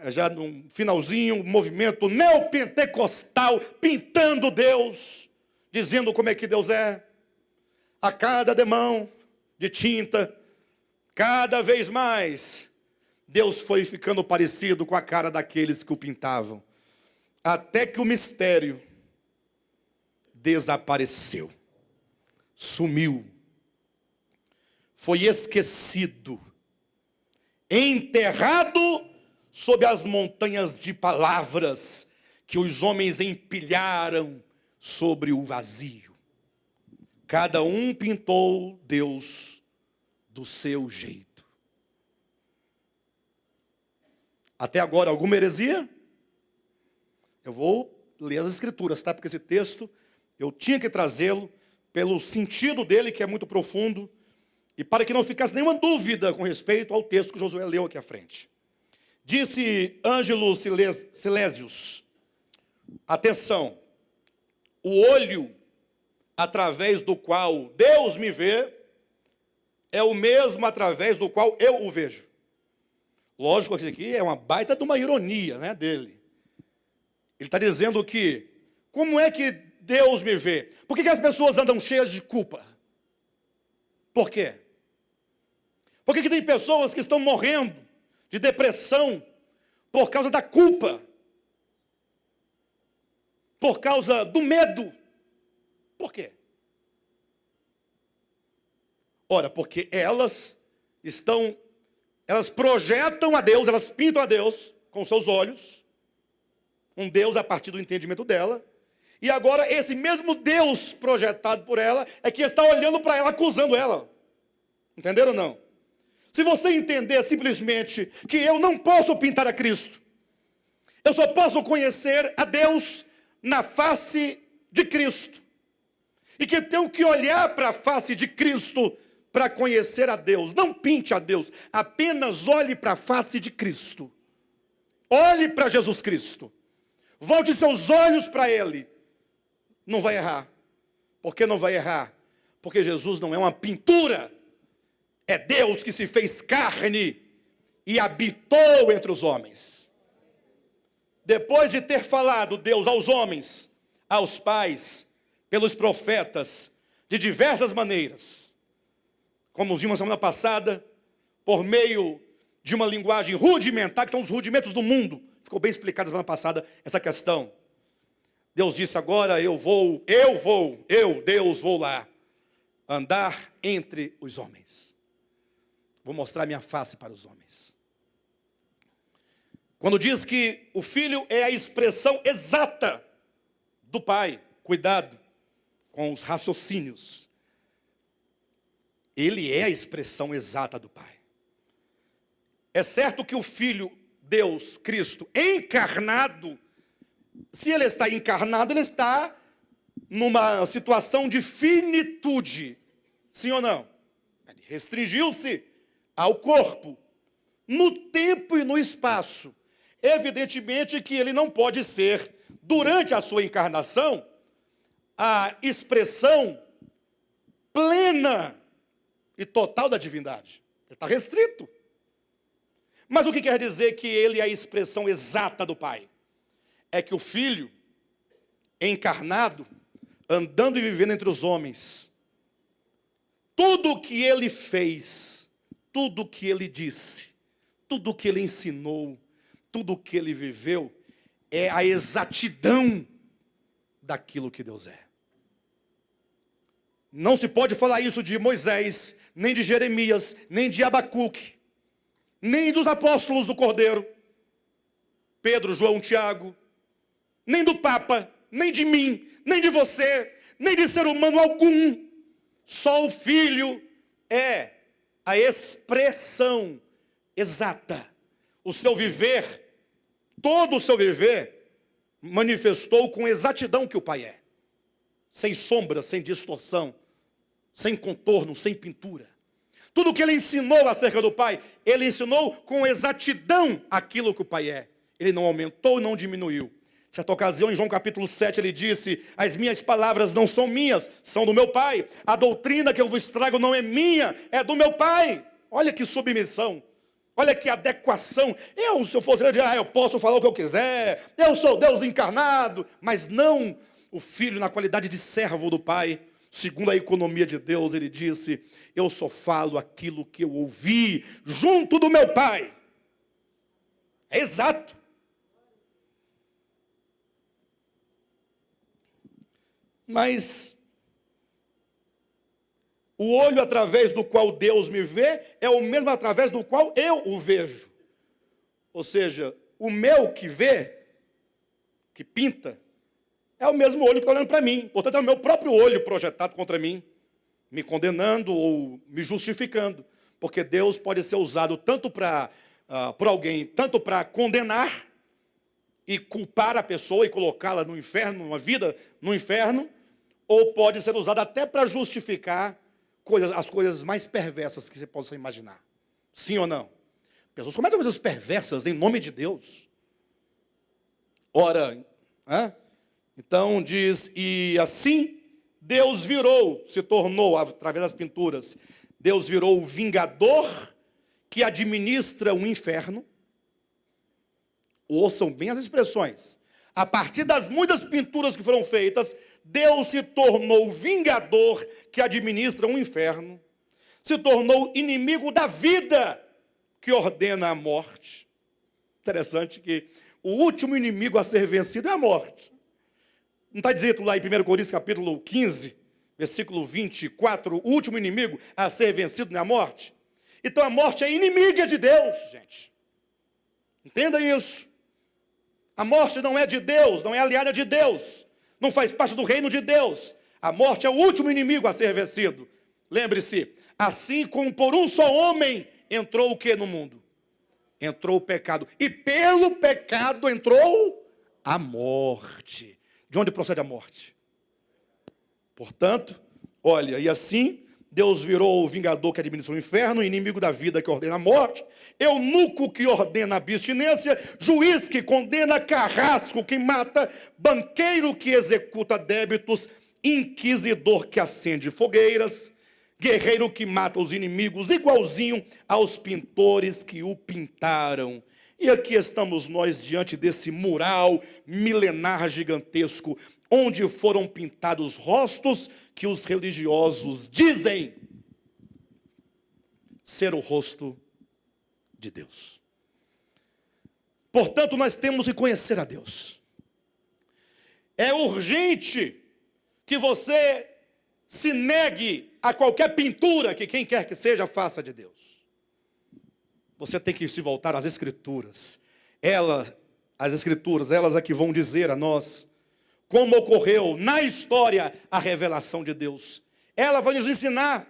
já no finalzinho, movimento neopentecostal, pintando Deus, dizendo como é que Deus é. A cada demão de tinta, cada vez mais, Deus foi ficando parecido com a cara daqueles que o pintavam. Até que o mistério desapareceu. Sumiu. Foi esquecido. Enterrado sob as montanhas de palavras que os homens empilharam sobre o vazio. Cada um pintou Deus do seu jeito. Até agora, alguma heresia? Eu vou ler as escrituras, tá? Porque esse texto, eu tinha que trazê-lo pelo sentido dele, que é muito profundo, e para que não ficasse nenhuma dúvida com respeito ao texto que Josué leu aqui à frente. Disse Ângelo Silésios, atenção, o olho através do qual Deus me vê é o mesmo através do qual eu o vejo. Lógico que isso aqui é uma baita de uma ironia, né, dele. Ele está dizendo que, como é que Deus me vê? Por que as pessoas andam cheias de culpa? Por quê? Por que tem pessoas que estão morrendo de depressão, por causa da culpa, por causa do medo. Por quê? Ora, porque elas projetam a Deus, elas pintam a Deus com seus olhos, um Deus a partir do entendimento dela, e agora esse mesmo Deus projetado por ela é que está olhando para ela, acusando ela. Entenderam ou não? Se você entender simplesmente que eu não posso pintar a Cristo, eu só posso conhecer a Deus na face de Cristo, e que tenho que olhar para a face de Cristo para conhecer a Deus. Não pinte a Deus, apenas olhe para a face de Cristo. Olhe para Jesus Cristo. Volte seus olhos para Ele. Não vai errar. Por que não vai errar? Porque Jesus não é uma pintura. É Deus que se fez carne e habitou entre os homens. Depois de ter falado Deus aos homens, aos pais, pelos profetas, de diversas maneiras, como vimos semana passada, por meio de uma linguagem rudimentar, que são os rudimentos do mundo. Ficou bem explicado semana passada essa questão. Deus disse agora, Deus, vou lá, andar entre os homens. Vou mostrar minha face para os homens. Quando diz que o filho é a expressão exata do pai, cuidado com os raciocínios. Ele é a expressão exata do pai. É certo que o Filho, Deus, Cristo, encarnado, se ele está encarnado, ele está numa situação de finitude. Sim ou não? Ele restringiu-se ao corpo, no tempo e no espaço. Evidentemente que ele não pode ser, durante a sua encarnação, a expressão plena e total da divindade. Ele está restrito. Mas o que quer dizer que ele é a expressão exata do Pai? É que o Filho, encarnado, andando e vivendo entre os homens, tudo o que ele fez, tudo o que ele disse, tudo o que ele ensinou, tudo o que ele viveu, é a exatidão daquilo que Deus é. Não se pode falar isso de Moisés, nem de Jeremias, nem de Abacuque, nem dos apóstolos do Cordeiro, Pedro, João, Tiago, nem do Papa, nem de mim, nem de você, nem de ser humano algum. Só o Filho é a expressão exata. O seu viver, todo o seu viver, manifestou com exatidão que o Pai é. Sem sombra, sem distorção, sem contorno, sem pintura. Tudo o que ele ensinou acerca do Pai, ele ensinou com exatidão aquilo que o Pai é. Ele não aumentou e não diminuiu. Certa ocasião, em João capítulo 7, ele disse: as minhas palavras não são minhas, são do meu Pai. A doutrina que eu vos trago não é minha, é do meu Pai. Olha que submissão, olha que adequação. Se eu fosse ele, eu posso falar o que eu quiser, eu sou Deus encarnado. Mas não o Filho na qualidade de servo do Pai. Segundo a economia de Deus, ele disse: eu só falo aquilo que eu ouvi junto do meu Pai. É exato. Mas o olho através do qual Deus me vê é o mesmo através do qual eu o vejo. Ou seja, o meu que vê, que pinta, é o mesmo olho que está olhando para mim. Portanto, é o meu próprio olho projetado contra mim, me condenando ou me justificando. Porque Deus pode ser usado tanto por alguém, tanto para condenar e culpar a pessoa e colocá-la no inferno, uma vida no inferno, ou pode ser usado até para justificar as coisas mais perversas que você possa imaginar. Sim ou não? Pessoas cometem coisas perversas em nome de Deus. Ora, então diz, e assim Deus se tornou, através das pinturas, Deus virou o vingador que administra o inferno. Ouçam bem as expressões. A partir das muitas pinturas que foram feitas, Deus se tornou vingador que administra um inferno, se tornou inimigo da vida que ordena a morte. Interessante que o último inimigo a ser vencido é a morte. Não está dito lá em 1 Coríntios capítulo 15, versículo 24, o último inimigo a ser vencido não é a morte? Então a morte é inimiga de Deus, gente. Entenda isso. A morte não é de Deus, não é aliada de Deus, não faz parte do reino de Deus. A morte é o último inimigo a ser vencido. Lembre-se, assim como por um só homem entrou o que no mundo? Entrou o pecado. E pelo pecado entrou a morte. De onde procede a morte? Portanto, olha, e assim Deus virou o vingador que administra o inferno, o inimigo da vida que ordena a morte, eunuco que ordena a abstinência, juiz que condena, carrasco que mata, banqueiro que executa débitos, inquisidor que acende fogueiras, guerreiro que mata os inimigos, igualzinho aos pintores que o pintaram. E aqui estamos nós diante desse mural milenar gigantesco, onde foram pintados rostos que os religiosos dizem ser o rosto de Deus. Portanto, nós temos que conhecer a Deus. É urgente que você se negue a qualquer pintura que quem quer que seja faça de Deus. Você tem que se voltar às Escrituras. As Escrituras, elas é que vão dizer a nós como ocorreu na história a revelação de Deus. Ela vai nos ensinar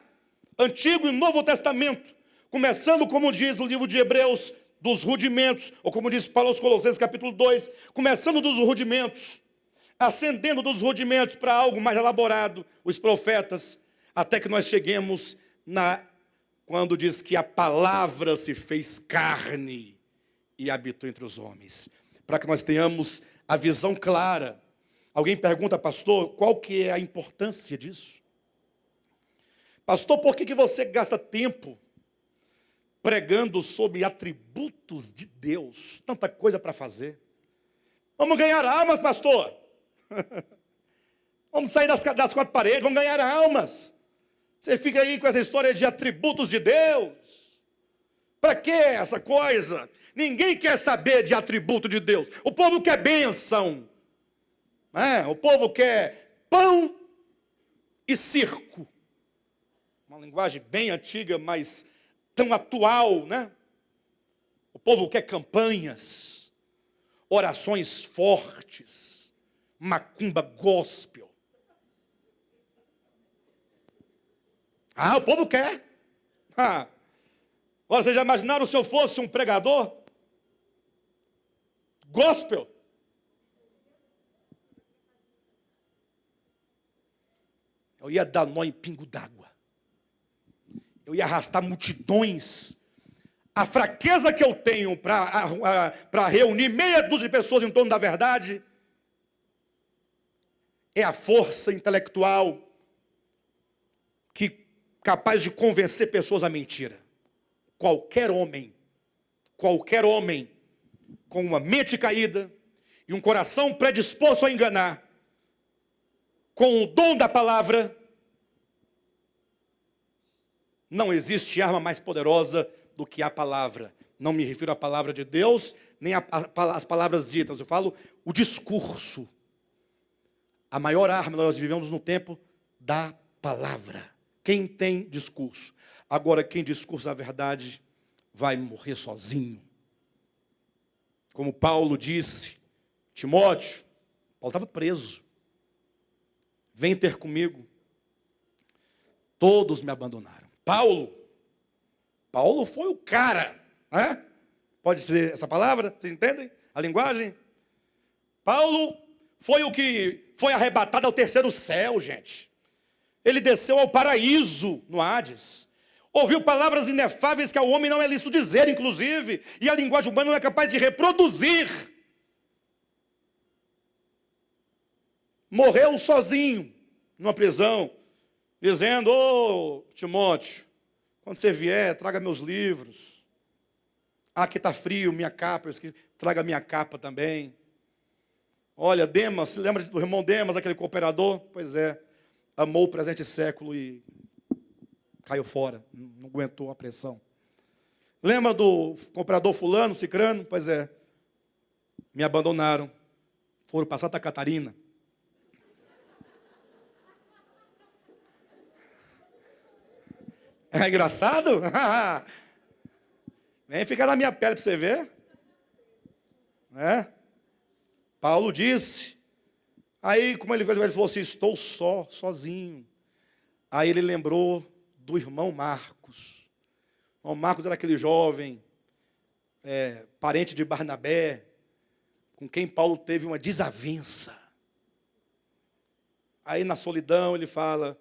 Antigo e Novo Testamento, começando, como diz no livro de Hebreus, dos rudimentos, ou como diz Paulo aos Colossenses capítulo 2, começando dos rudimentos, ascendendo dos rudimentos para algo mais elaborado, os profetas, até que nós cheguemos quando diz que a palavra se fez carne e habitou entre os homens, para que nós tenhamos a visão clara. Alguém pergunta, pastor, qual que é a importância disso? Pastor, por que você gasta tempo pregando sobre atributos de Deus? Tanta coisa para fazer. Vamos ganhar almas, pastor. Vamos sair das quatro paredes, vamos ganhar almas. Você fica aí com essa história de atributos de Deus. Para que essa coisa? Ninguém quer saber de atributo de Deus. O povo quer bênção. O povo quer pão e circo. Uma linguagem bem antiga, mas tão atual, né? O povo quer campanhas, orações fortes, macumba gospel. O povo quer. Agora, vocês já imaginaram se eu fosse um pregador gospel? Eu ia dar nó em pingo d'água. Eu ia arrastar multidões. A fraqueza que eu tenho para reunir meia dúzia de pessoas em torno da verdade é a força intelectual que capaz de convencer pessoas à mentira. Qualquer homem com uma mente caída e um coração predisposto a enganar, com o dom da palavra, não existe arma mais poderosa do que a palavra. Não me refiro à palavra de Deus, nem às palavras ditas. Eu falo o discurso. A maior arma, nós vivemos no tempo da palavra. Quem tem discurso. Agora, quem discursa a verdade vai morrer sozinho. Como Paulo disse, Timóteo, Paulo estava preso. Vem ter comigo. Todos me abandonaram. Paulo foi o cara. Né? Pode ser essa palavra? Vocês entendem a linguagem? Paulo foi o que foi arrebatado ao terceiro céu, gente. Ele desceu ao paraíso no Hades. Ouviu palavras inefáveis que ao homem não é lícito dizer, inclusive. E a linguagem humana não é capaz de reproduzir. Morreu sozinho, numa prisão, dizendo, Timóteo, quando você vier, traga meus livros. Aqui está frio, minha capa, traga minha capa também. Olha, Demas, se lembra do irmão Demas, aquele cooperador? Pois é, amou o presente século e caiu fora, não aguentou a pressão. Lembra do comprador fulano, cicrano? Pois é. Me abandonaram. Foram para Santa Catarina. É engraçado? Vem ficar na minha pele para você ver. Né? Paulo disse. Aí, como ele falou assim, estou sozinho. Aí ele lembrou do irmão Marcos. O irmão Marcos era aquele jovem, parente de Barnabé, com quem Paulo teve uma desavença. Aí na solidão ele fala,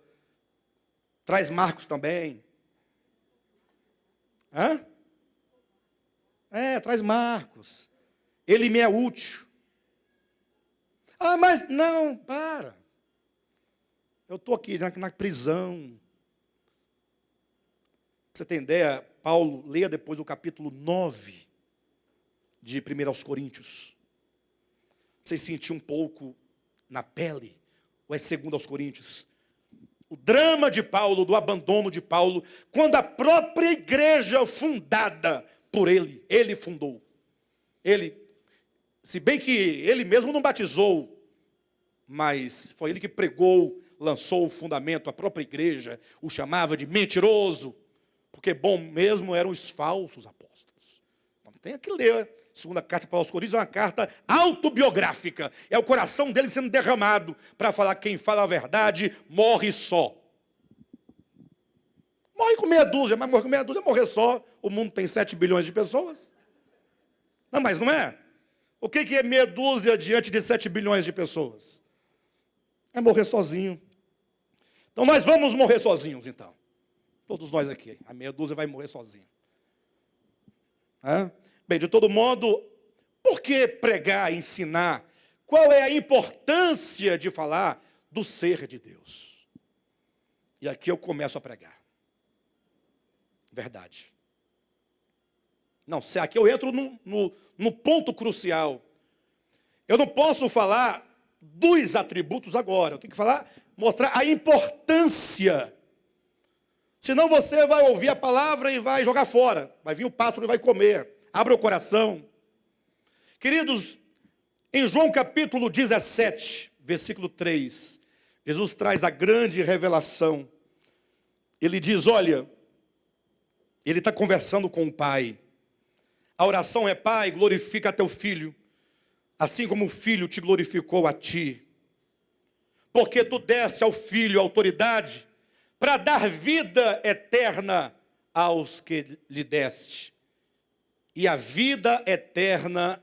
traz Marcos também. Hã? Traz Marcos. Ele me é útil. Ah, mas não, para. Eu estou aqui na prisão. Pra você ter ideia, Paulo, leia depois o capítulo 9 de 1 aos Coríntios. Você sentir um pouco na pele, ou é 2 aos Coríntios? O drama de Paulo, do abandono de Paulo, quando a própria igreja fundada por ele fundou. Ele, se bem que ele mesmo não batizou, mas foi ele que pregou, lançou o fundamento, a própria igreja o chamava de mentiroso, porque bom mesmo eram os falsos apóstolos. Então, tem que ler. Segunda carta para os Coríntios é uma carta autobiográfica. É o coração dele sendo derramado para falar quem fala a verdade morre só. Morre com meia dúzia, mas morre com meia dúzia, morrer só. O mundo tem 7 bilhões de pessoas. Não, mas não é? O que é meia dúzia diante de 7 bilhões de pessoas? É morrer sozinho. Então nós vamos morrer sozinhos, então. Todos nós aqui. A meia dúzia vai morrer sozinho. Bem, de todo modo, por que pregar, ensinar? Qual é a importância de falar do ser de Deus? E aqui eu começo a pregar. Verdade. Não, se aqui eu entro no ponto crucial. Eu não posso falar dos atributos agora. Eu tenho que mostrar a importância. Senão você vai ouvir a palavra e vai jogar fora. Vai vir o pássaro e vai comer. Abra o coração. Queridos, em João capítulo 17, versículo 3, Jesus traz a grande revelação. Ele diz, olha, ele está conversando com o Pai. A oração é, Pai, glorifica teu Filho, assim como o Filho te glorificou a ti. Porque tu deste ao Filho autoridade para dar vida eterna aos que lhe deste. E a vida eterna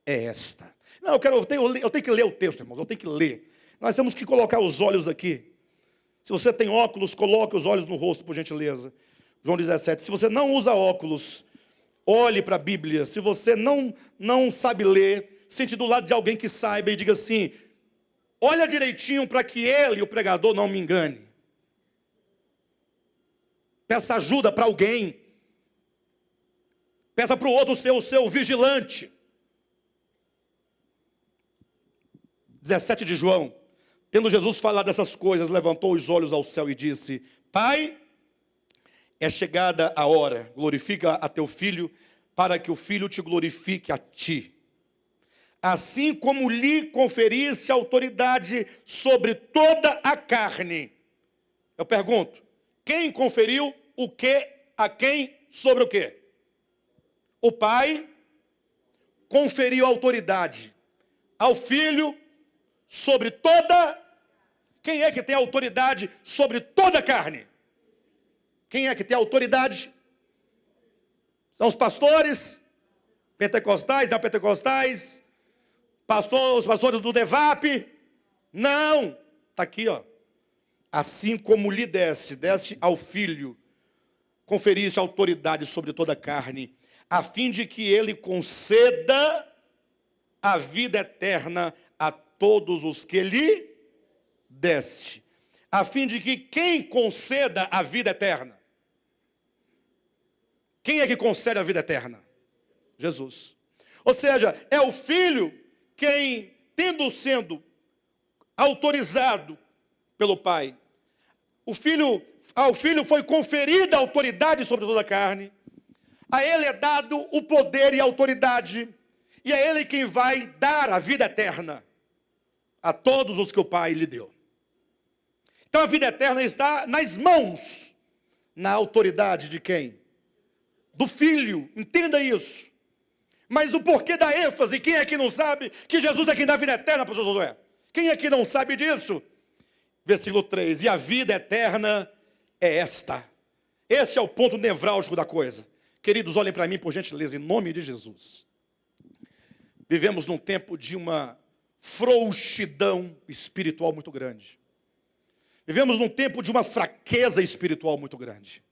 é esta. Não, eu tenho que ler o texto, irmãos, eu tenho que ler. Nós temos que colocar os olhos aqui. Se você tem óculos, coloque os olhos no rosto, por gentileza. João 17. Se você não usa óculos, olhe para a Bíblia. Se você não sabe ler, sente do lado de alguém que saiba e diga assim, olha direitinho para que ele, o pregador, não me engane. Peça ajuda para alguém. Peça para o outro ser o seu vigilante. 17 de João. Tendo Jesus falado dessas coisas, levantou os olhos ao céu e disse, Pai, é chegada a hora, glorifica a teu Filho, para que o Filho te glorifique a ti. Assim como lhe conferiste autoridade sobre toda a carne. Eu pergunto, quem conferiu o que a quem sobre o quê? O Pai conferiu autoridade ao Filho sobre toda... Quem é que tem autoridade sobre toda a carne? Quem é que tem autoridade? São os pastores, pentecostais, neopentecostais, os pastores do DEVAP? Não, está aqui, ó. Assim como lhe deste ao Filho, conferiste autoridade sobre toda a carne, a fim de que ele conceda a vida eterna a todos os que lhe deste. A fim de que quem conceda a vida eterna? Quem é que concede a vida eterna? Jesus. Ou seja, é o Filho quem, sendo autorizado pelo Pai, ao Filho foi conferida a autoridade sobre toda a carne, A ele é dado o poder e a autoridade, e é ele quem vai dar a vida eterna a todos os que o Pai lhe deu. Então a vida eterna está nas mãos, na autoridade de quem? Do Filho, entenda isso. Mas o porquê da ênfase, quem é que não sabe que Jesus é quem dá a vida eterna, pastor Josué? Quem é que não sabe disso? Versículo 3, e a vida eterna é esta. Esse é o ponto nevrálgico da coisa. Queridos, olhem para mim, por gentileza, em nome de Jesus. Vivemos num tempo de uma frouxidão espiritual muito grande. Vivemos num tempo de uma fraqueza espiritual muito grande.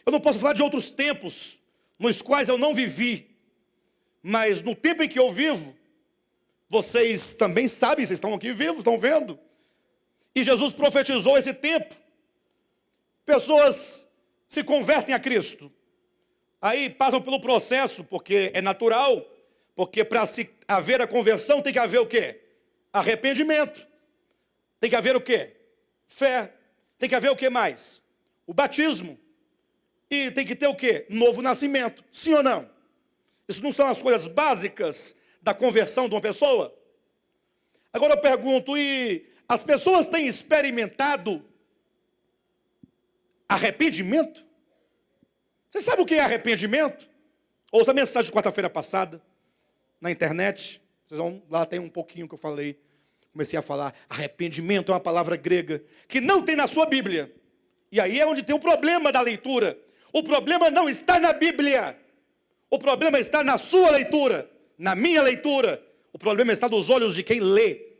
Eu não posso falar de outros tempos nos quais eu não vivi, mas no tempo em que eu vivo, vocês também sabem, vocês estão aqui vivos, estão vendo? E Jesus profetizou esse tempo. Pessoas se convertem a Cristo. Aí passam pelo processo, porque é natural, porque para se haver a conversão tem que haver o quê? Arrependimento. Tem que haver o quê? Fé. Tem que haver o que mais? O batismo. E tem que ter o quê? Novo nascimento. Sim ou não? Isso não são as coisas básicas da conversão de uma pessoa? Agora eu pergunto, e as pessoas têm experimentado arrependimento? Você sabe o que é arrependimento? Ouça a mensagem de quarta-feira passada, na internet. Vocês vão, lá tem um pouquinho que eu falei. Comecei a falar, arrependimento é uma palavra grega, que não tem na sua Bíblia. E aí é onde tem o problema da leitura. O problema não está na Bíblia. O problema está na sua leitura, na minha leitura. O problema está nos olhos de quem lê.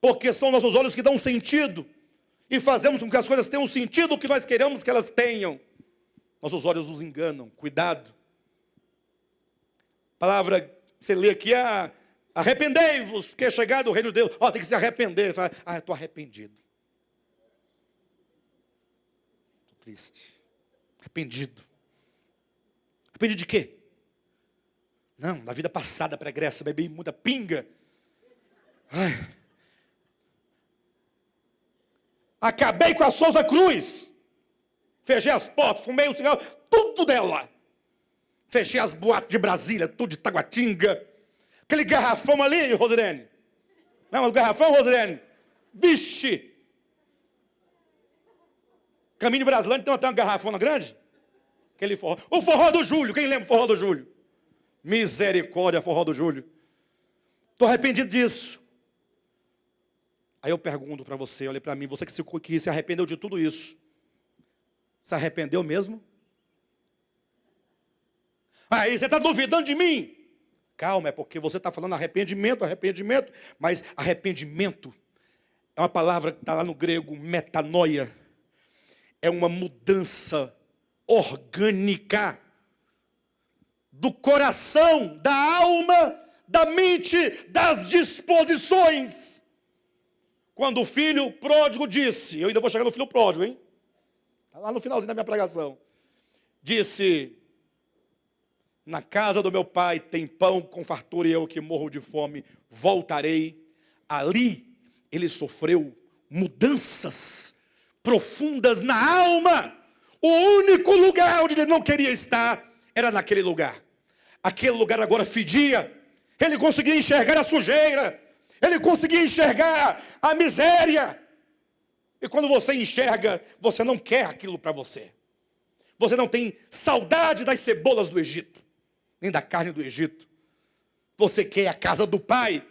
Porque são nossos olhos que dão sentido. E fazemos com que as coisas tenham o sentido que nós queremos que elas tenham. Nossos olhos nos enganam, cuidado. A palavra, você lê aqui, arrependei-vos, porque é chegado o reino de Deus. Tem que se arrepender. Fala, eu estou arrependido. Estou triste. Arrependido. Arrependido de quê? Não, na vida passada, pregressa, bebi muita pinga. Acabei com a Souza Cruz. Fechei as portas, fumei o cigarro, tudo dela. Fechei as boates de Brasília, tudo de Taguatinga. Aquele garrafão ali, Rosirene. Não, mas o garrafão, Rosirene. Vixe! Caminho de Brasilândia tem uma garrafona grande. Aquele forró. O forró do Júlio, quem lembra o forró do Júlio? Misericórdia, forró do Júlio. Estou arrependido disso. Aí eu pergunto para você, olha para mim, você que se arrependeu de tudo isso. Se arrependeu mesmo? Aí você está duvidando de mim? Calma, é porque você está falando arrependimento, mas arrependimento é uma palavra que está lá no grego, metanoia. É uma mudança orgânica do coração, da alma, da mente, das disposições. Quando o filho pródigo disse, eu ainda vou chegar no filho pródigo, hein? Está lá no finalzinho da minha pregação. Disse, na casa do meu pai tem pão com fartura e eu que morro de fome, voltarei. Ali ele sofreu mudanças profundas na alma. O único lugar onde ele não queria estar era naquele lugar. Aquele lugar agora fedia. Ele conseguia enxergar a sujeira. Ele conseguia enxergar a miséria. E quando você enxerga, você não quer aquilo para você. Você não tem saudade das cebolas do Egito, nem da carne do Egito. Você quer a casa do Pai.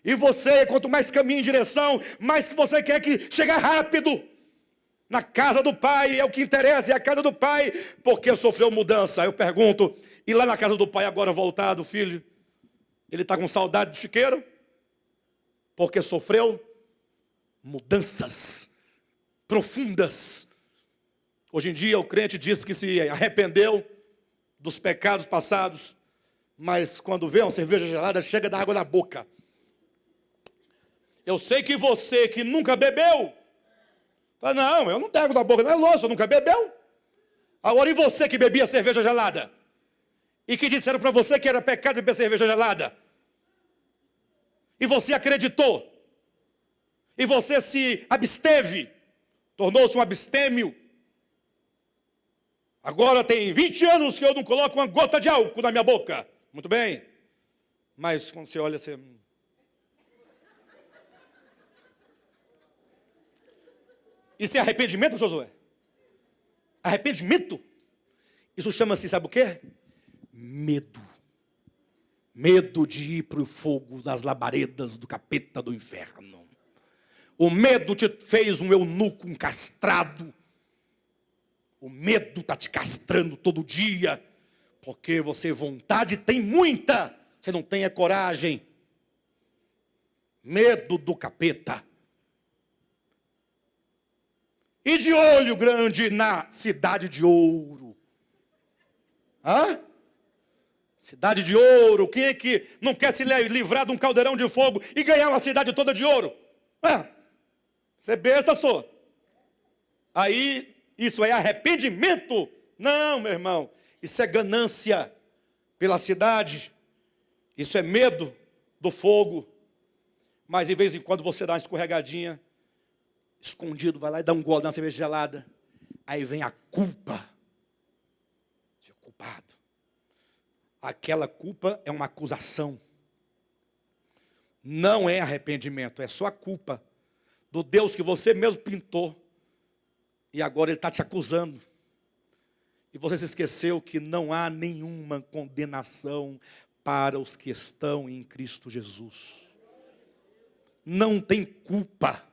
E você, quanto mais caminha em direção, mais que você quer que chegar rápido. Na casa do Pai, é o que interessa, é a casa do Pai, porque sofreu mudança. Eu pergunto, e lá na casa do Pai, agora voltado, filho, ele está com saudade do chiqueiro? Porque sofreu mudanças profundas. Hoje em dia o crente diz que se arrependeu dos pecados passados, mas quando vê uma cerveja gelada, chega a dar água na boca. Eu sei que você que nunca bebeu, fala, não, eu não tenho água na boca, não é louco, você nunca bebeu. Agora e você que bebia cerveja gelada? E que disseram para você que era pecado beber cerveja gelada? E você acreditou? E você se absteve? Tornou-se um abstêmio? Agora tem 20 anos que eu não coloco uma gota de álcool na minha boca. Muito bem. Mas quando você olha, você... Isso é arrependimento, Josué? Arrependimento? Isso chama-se, sabe o quê? Medo. Medo de ir para o fogo das labaredas do capeta do inferno. O medo te fez um eunuco, um castrado. O medo está te castrando todo dia. Porque você vontade tem muita. Você não tem a coragem. Medo do capeta. E de olho grande na cidade de ouro. Hã? Cidade de ouro. Quem é que não quer se livrar de um caldeirão de fogo e ganhar uma cidade toda de ouro? Você é besta, só. Aí, isso é arrependimento? Não, meu irmão. Isso é ganância pela cidade. Isso é medo do fogo. Mas, de vez em quando, você dá uma escorregadinha. Escondido, vai lá e dá um gole na cerveja gelada. Aí vem a culpa. Você é culpado. Aquela culpa é uma acusação. Não é arrependimento, é só a culpa do Deus que você mesmo pintou. E agora Ele está te acusando. E você se esqueceu que não há nenhuma condenação para os que estão em Cristo Jesus. Não tem culpa.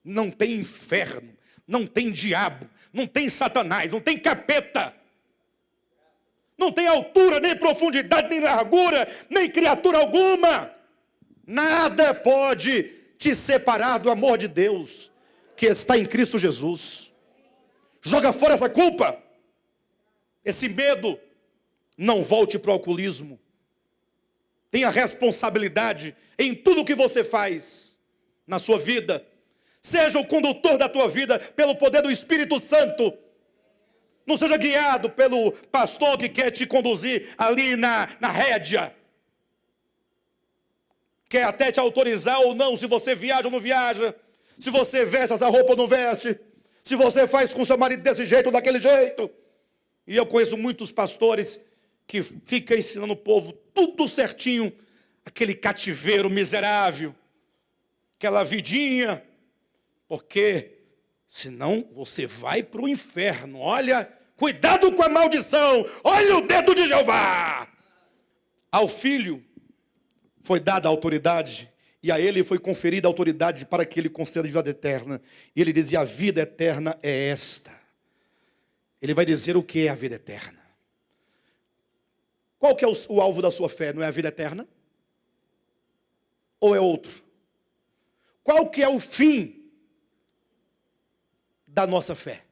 Não tem inferno, não tem diabo, não tem Satanás, não tem capeta. Não tem altura, nem profundidade, nem largura, nem criatura alguma. Nada pode te separar do amor de Deus que está em Cristo Jesus. Joga fora essa culpa, esse medo. Não volte para o alcoolismo. Tenha responsabilidade em tudo que você faz na sua vida. Seja o condutor da tua vida pelo poder do Espírito Santo. Não seja guiado pelo pastor que quer te conduzir ali na rédea. Quer até te autorizar ou não, se você viaja ou não viaja. Se você veste essa roupa ou não veste. Se você faz com seu marido desse jeito ou daquele jeito. E eu conheço muitos pastores que ficam ensinando o povo tudo certinho. Aquele cativeiro miserável. Aquela vidinha. Porque senão você vai para o inferno. Olha, cuidado com a maldição. Olha o dedo de Jeová. Ao filho foi dada a autoridade. E a ele foi conferida a autoridade para que ele conceda a vida eterna. E ele dizia, a vida eterna é esta. Ele vai dizer o que é a vida eterna. Qual que é o alvo da sua fé? Não é a vida eterna? Ou é outro? Qual que é o fim da nossa fé?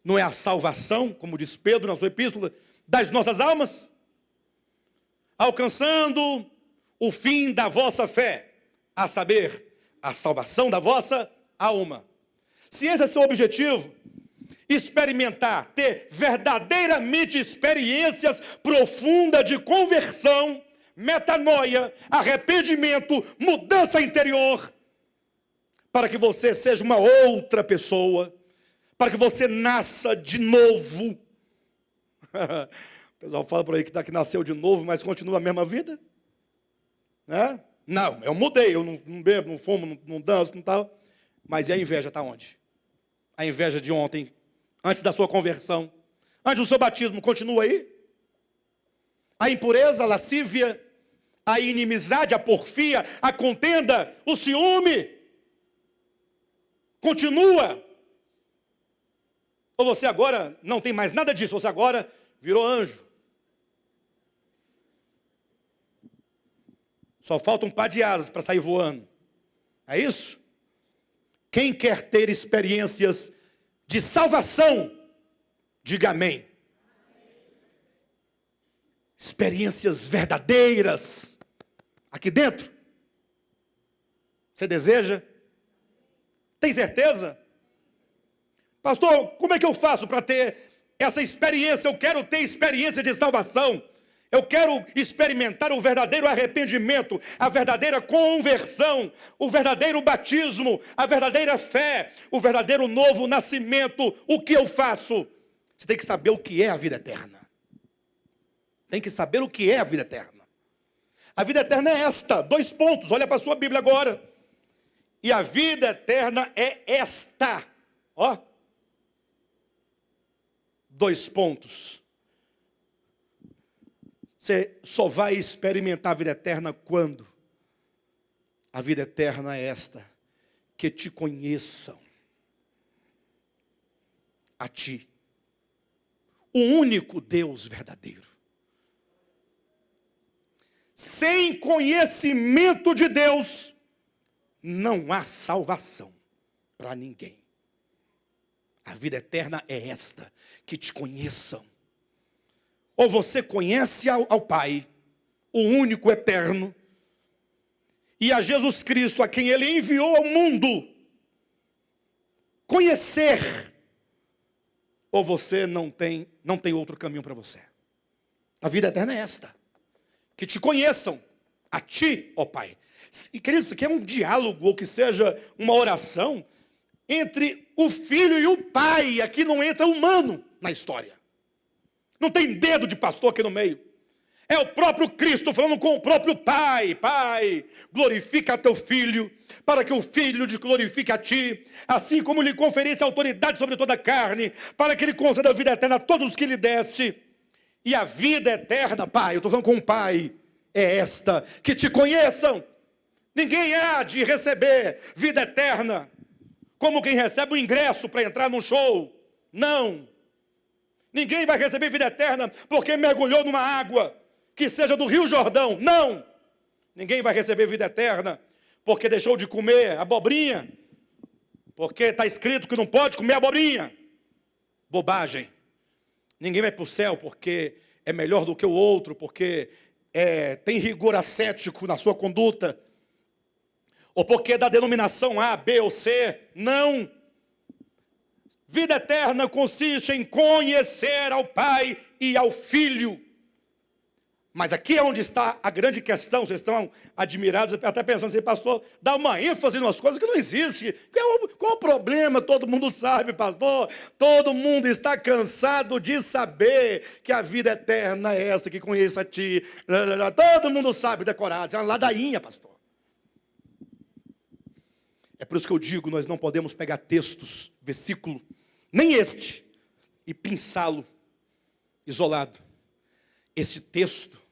Não é a salvação, como diz Pedro na sua epístola, das nossas almas? Alcançando o fim da vossa fé, a saber, a salvação da vossa alma. Se esse é seu objetivo, experimentar, ter verdadeiramente experiências profundas de conversão, metanoia, arrependimento, mudança interior, para que você seja uma outra pessoa, para que você nasça de novo. O pessoal fala por aí que nasceu de novo, mas continua a mesma vida. Né? Não, eu mudei, eu não bebo, não fumo, não danço, não tal. Mas e a inveja está onde? A inveja de ontem, antes da sua conversão, antes do seu batismo, continua aí? A impureza, a lascívia, a inimizade, a porfia, a contenda, o ciúme, continua? Ou você agora não tem mais nada disso, você agora virou anjo? Só falta um par de asas para sair voando. É isso? Quem quer ter experiências de salvação, diga amém. Experiências verdadeiras aqui dentro. Você deseja? Tem certeza? Pastor, como é que eu faço para ter essa experiência? Eu quero ter experiência de salvação. Eu quero experimentar o verdadeiro arrependimento, a verdadeira conversão, o verdadeiro batismo, a verdadeira fé, o verdadeiro novo nascimento. O que eu faço? Você tem que saber o que é a vida eterna. Tem que saber o que é a vida eterna. A vida eterna é esta. 2 pontos. Olha para a sua Bíblia agora. E a vida eterna é esta. Ó. 2 pontos. Você só vai experimentar a vida eterna quando? A vida eterna é esta. Que te conheçam. A ti. O único Deus verdadeiro. Sem conhecimento de Deus, não há salvação para ninguém. A vida eterna é esta, que te conheçam. Ou você conhece ao Pai, o único eterno, e a Jesus Cristo, a quem Ele enviou ao mundo, conhecer, ou você não tem outro caminho para você. A vida eterna é esta. Que te conheçam, a ti, ó Pai. E querido, isso aqui é um diálogo, ou que seja uma oração, entre o Filho e o Pai. Aqui não entra humano na história. Não tem dedo de pastor aqui no meio. É o próprio Cristo falando com o próprio Pai. Pai, glorifica teu Filho, para que o Filho te glorifique a ti, assim como lhe conferisse autoridade sobre toda a carne, para que ele conceda a vida eterna a todos os que lhe desse. E a vida eterna, Pai, eu estou falando com o Pai, é esta, que te conheçam. Ninguém há de receber vida eterna como quem recebe o ingresso para entrar num show. Não. Ninguém vai receber vida eterna porque mergulhou numa água que seja do Rio Jordão. Não. Ninguém vai receber vida eterna porque deixou de comer abobrinha, porque está escrito que não pode comer abobrinha. Bobagem. Ninguém vai para o céu porque é melhor do que o outro, porque tem rigor ascético na sua conduta, ou porque é da denominação A, B ou C. Não. Vida eterna consiste em conhecer ao Pai e ao Filho. Mas aqui é onde está a grande questão. Vocês estão admirados, até pensando assim, pastor, dá uma ênfase em umas coisas que não existem. Qual o problema? Todo mundo sabe, pastor. Todo mundo está cansado de saber que a vida eterna é essa, que conheça a ti. Todo mundo sabe, decorado. Isso é uma ladainha, pastor. É por isso que eu digo, nós não podemos pegar textos, versículo, nem este, e pinçá-lo isolado. Esse texto,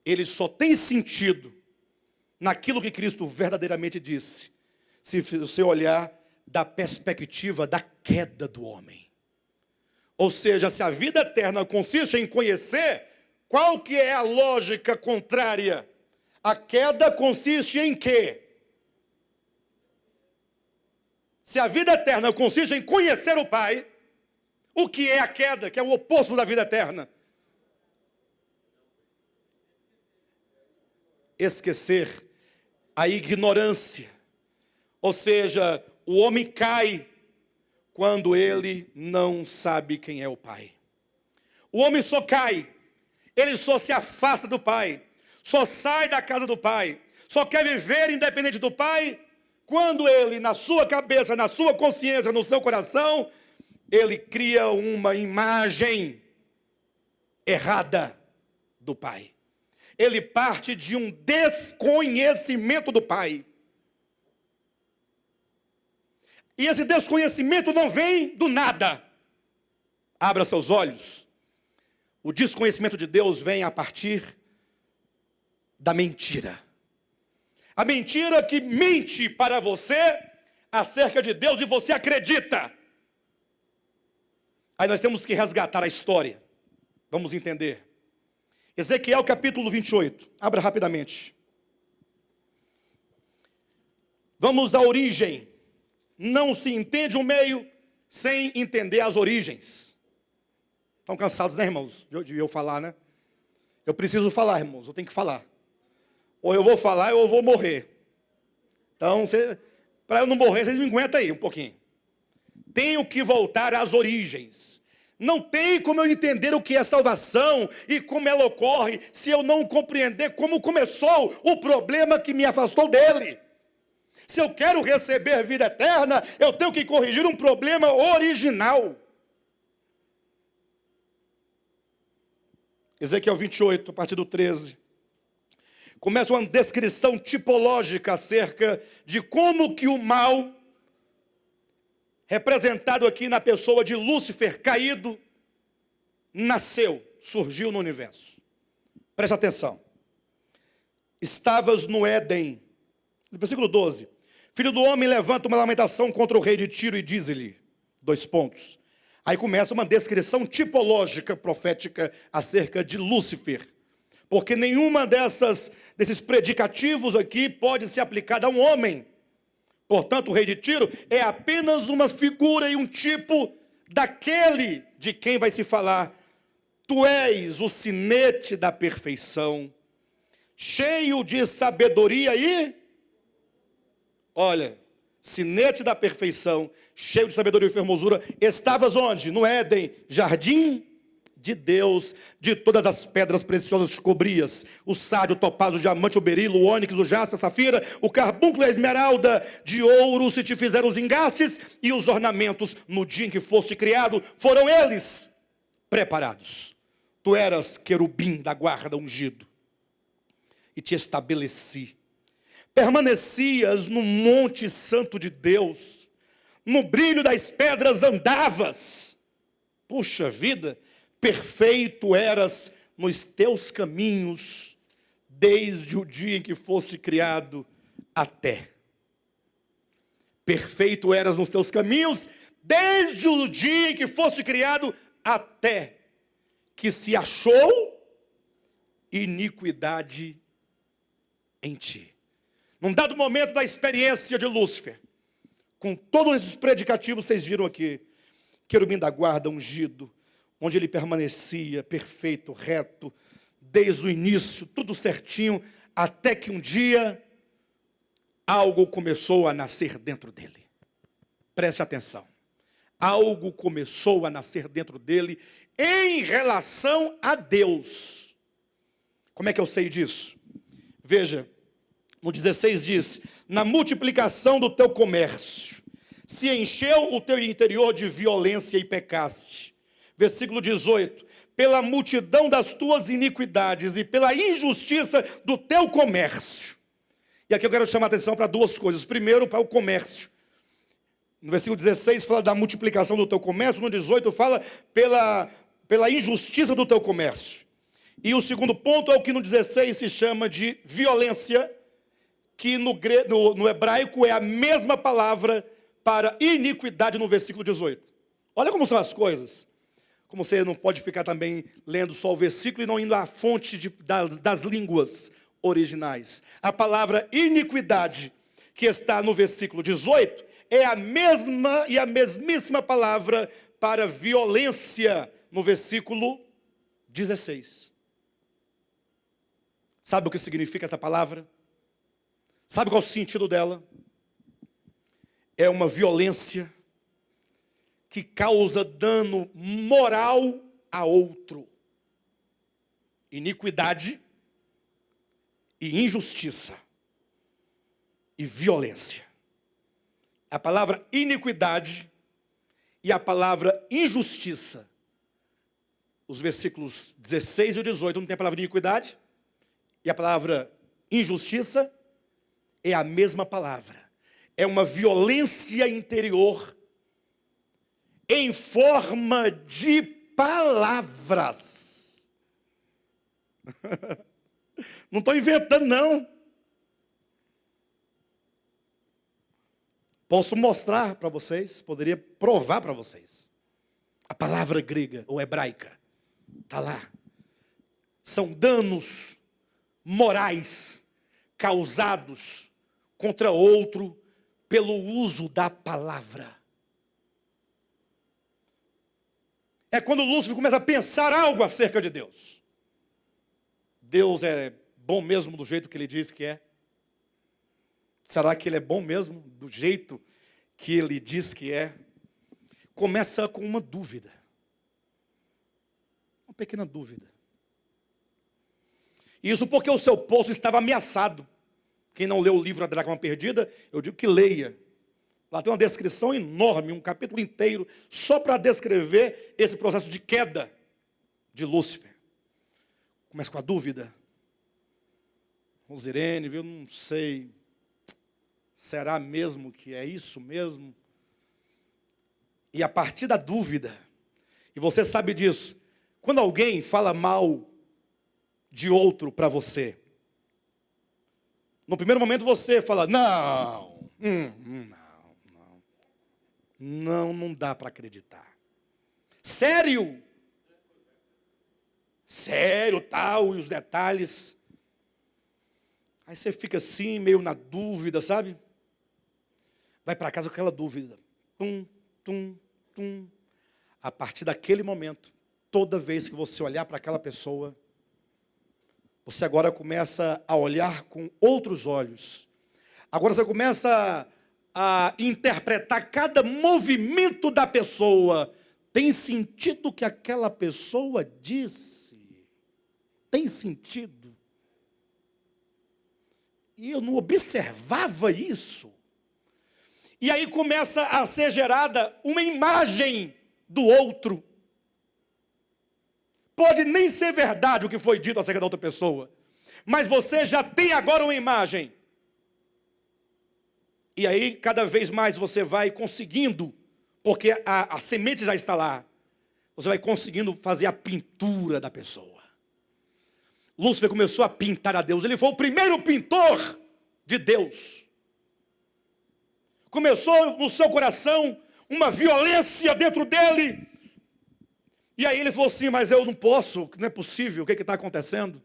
ele só tem sentido naquilo que Cristo verdadeiramente disse, se você olhar da perspectiva da queda do homem. Ou seja, se a vida eterna consiste em conhecer, qual que é a lógica contrária? A queda consiste em quê? Se a vida eterna consiste em conhecer o Pai, o que é a queda, que é o oposto da vida eterna? Esquecer, a ignorância. Ou seja, o homem cai quando ele não sabe quem é o Pai. O homem só cai, ele só se afasta do Pai, só sai da casa do Pai, só quer viver independente do Pai, quando ele, na sua cabeça, na sua consciência, no seu coração, ele cria uma imagem errada do Pai. Ele parte de um desconhecimento do Pai. E esse desconhecimento não vem do nada. Abra seus olhos. O desconhecimento de Deus vem a partir da mentira. A mentira que mente para você acerca de Deus e você acredita. Aí nós temos que resgatar a história. Vamos entender. Ezequiel capítulo 28. Abra rapidamente. Vamos à origem. Não se entende o meio sem entender as origens. Estão cansados, né, irmãos? De eu falar, né? Eu preciso falar, irmãos. Eu tenho que falar. Ou eu vou falar ou eu vou morrer. Então, para eu não morrer, vocês me aguentam aí um pouquinho. Tenho que voltar às origens. Não tem como eu entender o que é salvação e como ela ocorre se eu não compreender como começou o problema que me afastou dele. Se eu quero receber vida eterna, eu tenho que corrigir um problema original. Ezequiel 28, a partir do 13. Começa uma descrição tipológica acerca de como que o mal, representado aqui na pessoa de Lúcifer caído, nasceu, surgiu no universo. Presta atenção. Estavas no Éden. Versículo 12. Filho do homem, levanta uma lamentação contra o rei de Tiro e diz-lhe, 2 pontos. Aí começa uma descrição tipológica, profética, acerca de Lúcifer. Porque nenhuma desses predicativos aqui pode ser aplicada a um homem. Portanto, o rei de Tiro é apenas uma figura e um tipo daquele de quem vai se falar. Tu és o sinete da perfeição, cheio de sabedoria e... Olha, sinete da perfeição, cheio de sabedoria e formosura. Estavas onde? No Éden, jardim de Deus, de todas as pedras preciosas que cobrias, o sárdio, o topázio, o diamante, o berilo, o ônix, o jaspe, a safira, o carbúnculo e a esmeralda, de ouro se te fizeram os engastes e os ornamentos no dia em que foste criado, foram eles preparados. Tu eras querubim da guarda ungido e te estabeleci. Permanecias no monte santo de Deus, no brilho das pedras andavas. Puxa vida, perfeito eras nos teus caminhos, desde o dia em que foste criado até. Perfeito eras nos teus caminhos, desde o dia em que foste criado até que se achou iniquidade em ti. Num dado momento da experiência de Lúcifer, com todos esses predicativos, vocês viram aqui, querubim da guarda ungido, onde ele permanecia perfeito, reto, desde o início, tudo certinho, até que um dia, algo começou a nascer dentro dele. Preste atenção. Algo começou a nascer dentro dele em relação a Deus. Como é que eu sei disso? Veja, no 16 diz, na multiplicação do teu comércio, se encheu o teu interior de violência e pecaste. Versículo 18, pela multidão das tuas iniquidades e pela injustiça do teu comércio. E aqui eu quero chamar a atenção para 2 coisas. Primeiro, para o comércio. No versículo 16 fala da multiplicação do teu comércio, no 18 fala pela injustiça do teu comércio. E o segundo ponto é o que no 16 se chama de violência, que no hebraico é a mesma palavra para iniquidade no versículo 18. Olha como são as coisas. Como você não pode ficar também lendo só o versículo e não indo à fonte das línguas originais. A palavra iniquidade, que está no versículo 18, é a mesma e a mesmíssima palavra para violência no versículo 16. Sabe o que significa essa palavra? Sabe qual é o sentido dela? É uma violência que causa dano moral a outro. Iniquidade e injustiça e violência. A palavra iniquidade e a palavra injustiça. Os versículos 16 e 18 não tem a palavra iniquidade e a palavra injustiça é a mesma palavra. É uma violência interior em forma de palavras. Não estou inventando, não. Posso mostrar para vocês, poderia provar para vocês. A palavra grega ou hebraica está lá. São danos morais causados contra outro pelo uso da palavra. É quando Lúcifer começa a pensar algo acerca de Deus. Deus é bom mesmo do jeito que ele diz que é? Será que ele é bom mesmo do jeito que ele diz que é? Começa com uma dúvida. Uma pequena dúvida. Isso porque o seu poço estava ameaçado. Quem não leu o livro A Dracma Perdida, eu digo que leia. Lá tem uma descrição enorme, um capítulo inteiro, só para descrever esse processo de queda de Lúcifer. Começa com a dúvida. Rosirene, eu não sei. Será mesmo que é isso mesmo? E a partir da dúvida, e você sabe disso, quando alguém fala mal de outro para você, no primeiro momento você fala, não dá para acreditar. Sério? Sério, tal, e os detalhes. Aí você fica assim, meio na dúvida, sabe? Vai para casa com aquela dúvida. A partir daquele momento, toda vez que você olhar para aquela pessoa, você agora começa a olhar com outros olhos. Agora você começa a interpretar cada movimento da pessoa. Tem sentido o que aquela pessoa disse? Tem sentido? E eu não observava isso. E aí começa a ser gerada uma imagem do outro. Pode nem ser verdade o que foi dito acerca da outra pessoa, mas você já tem agora uma imagem. E aí, cada vez mais você vai conseguindo, porque a semente já está lá, você vai conseguindo fazer a pintura da pessoa. Lúcifer começou a pintar a Deus, ele foi o primeiro pintor de Deus. Começou no seu coração uma violência dentro dele. E aí ele falou assim, mas eu não posso, não é possível, o que está acontecendo?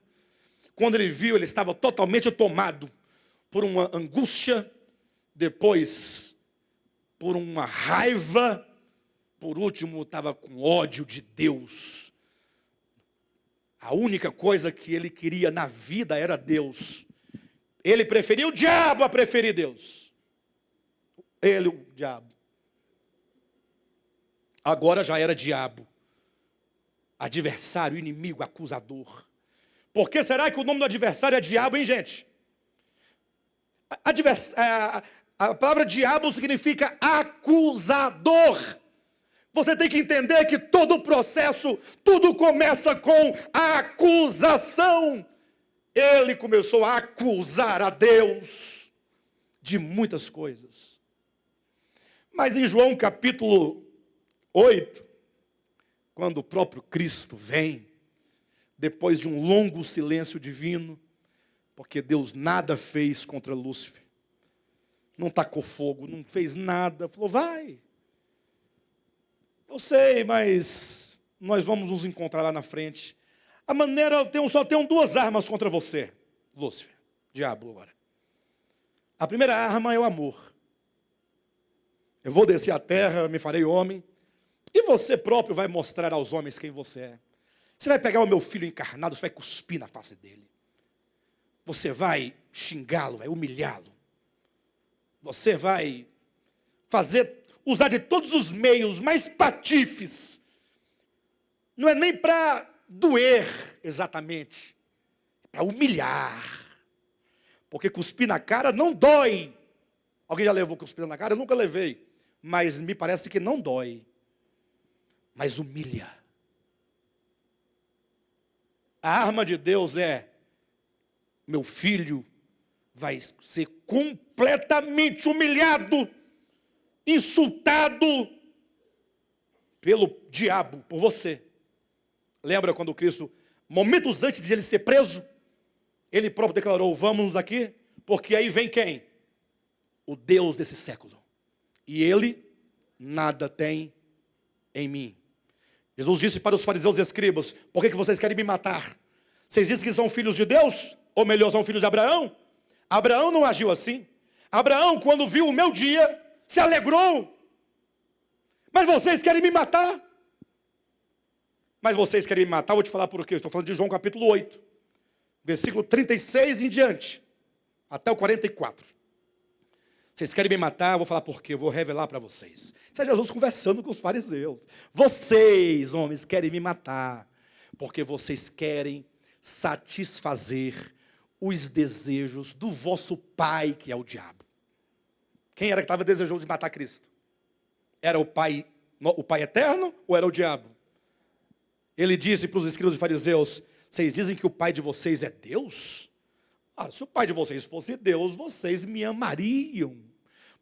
Quando ele viu, ele estava totalmente tomado por uma angústia, depois por uma raiva, por último estava com ódio de Deus. A única coisa que ele queria na vida era Deus. Ele preferia o diabo a preferir Deus. Ele, o diabo. Agora já era diabo. Adversário, inimigo, acusador. Por que será que o nome do adversário é diabo, hein, gente? A palavra diabo significa acusador. Você tem que entender que todo o processo, tudo começa com a acusação. Ele começou a acusar a Deus de muitas coisas. Mas em João capítulo 8, quando o próprio Cristo vem, depois de um longo silêncio divino, porque Deus nada fez contra Lúcifer, não tacou fogo, não fez nada, falou, vai. Eu sei, mas nós vamos nos encontrar lá na frente. A maneira, só tenho duas armas contra você, Lúcifer, diabo agora. A primeira arma é o amor. Eu vou descer a terra, me farei homem, e você próprio vai mostrar aos homens quem você é. Você vai pegar o meu filho encarnado, você vai cuspir na face dele. Você vai xingá-lo, vai humilhá-lo. Você vai usar de todos os meios mais patifes. Não é nem para doer exatamente, é para humilhar. Porque cuspir na cara não dói. Alguém já levou cuspida na cara? Eu nunca levei. Mas me parece que não dói. Mas humilha. A arma de Deus é, meu filho vai ser completamente humilhado, insultado pelo diabo, por você. Lembra quando Cristo, momentos antes de ele ser preso, ele próprio declarou, vamos aqui, porque aí vem quem? O Deus desse século. E ele nada tem em mim. Jesus disse para os fariseus e escribas, por que vocês querem me matar? Vocês dizem que são filhos de Deus? Ou melhor, são filhos de Abraão? Abraão não agiu assim. Abraão, quando viu o meu dia, se alegrou. Mas vocês querem me matar? Mas vocês querem me matar, eu vou te falar por quê. Eu estou falando de João capítulo 8, versículo 36 em diante, até o 44. Vocês querem me matar, eu vou falar por quê, eu vou revelar para vocês. Isso é Jesus conversando com os fariseus. Vocês, homens, querem me matar, porque vocês querem satisfazer os desejos do vosso pai, que é o diabo. Quem era que estava desejando de matar Cristo? Era o pai eterno ou era o diabo? Ele disse para os escribas e fariseus, Vocês dizem que o pai de vocês é Deus? Se o pai de vocês fosse Deus, vocês me amariam,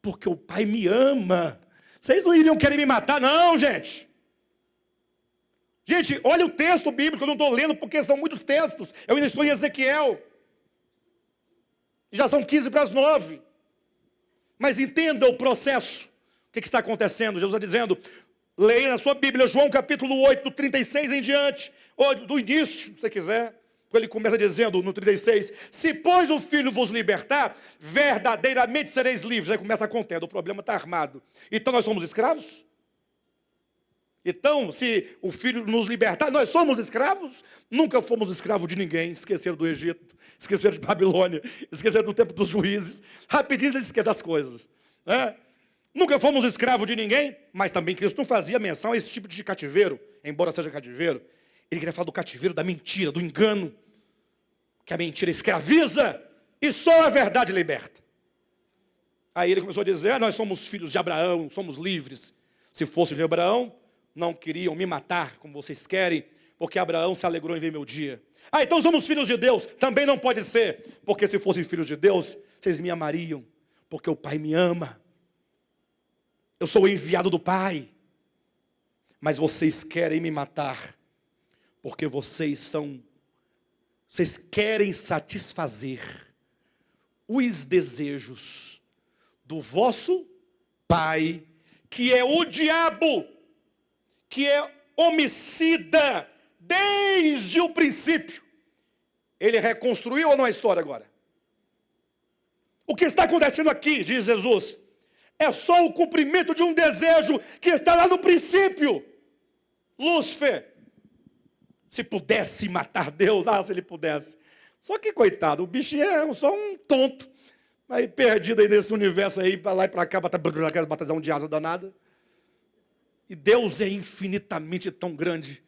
porque o pai me ama. Vocês não iriam querer me matar, não, gente. Gente, olha o texto bíblico, eu não estou lendo porque são muitos textos. Eu ainda estou em Ezequiel. Já são 15 para as 9. Mas entenda o processo. O que está acontecendo? Jesus está dizendo, leia na sua Bíblia, João capítulo 8, do 36 em diante, ou do início, se você quiser. Ele começa dizendo no 36, se pois o Filho vos libertar, verdadeiramente sereis livres. Aí começa a contar, o problema está armado. Então nós somos escravos? Então, se o Filho nos libertar, nós somos escravos? Nunca fomos escravos de ninguém. Esqueceram do Egito, esqueceram de Babilônia, esqueceram do tempo dos juízes. Rapidinho eles esquecem das coisas, né? Nunca fomos escravos de ninguém, mas também Cristo não fazia menção a esse tipo de cativeiro, embora seja cativeiro. Ele queria falar do cativeiro, da mentira, do engano, que a mentira escraviza e só a verdade liberta. Aí ele começou a dizer, nós somos filhos de Abraão, somos livres. Se fosse de Abraão, não queriam me matar como vocês querem, porque Abraão se alegrou em ver meu dia. Então somos filhos de Deus, também não pode ser, porque se fossem filhos de Deus, vocês me amariam, porque o Pai me ama. Eu sou o enviado do Pai, mas vocês querem me matar, porque vocês querem satisfazer os desejos do vosso pai, que é o diabo, que é homicida desde o princípio. Ele reconstruiu ou não a história agora? O que está acontecendo aqui, diz Jesus, é só o cumprimento de um desejo que está lá no princípio. Lúcifer, se pudesse matar Deus, se ele pudesse. Só que, coitado, o bicho é só um tonto, aí perdido aí nesse universo aí, para lá e para cá, batalhão de asa danada. E Deus é infinitamente tão grande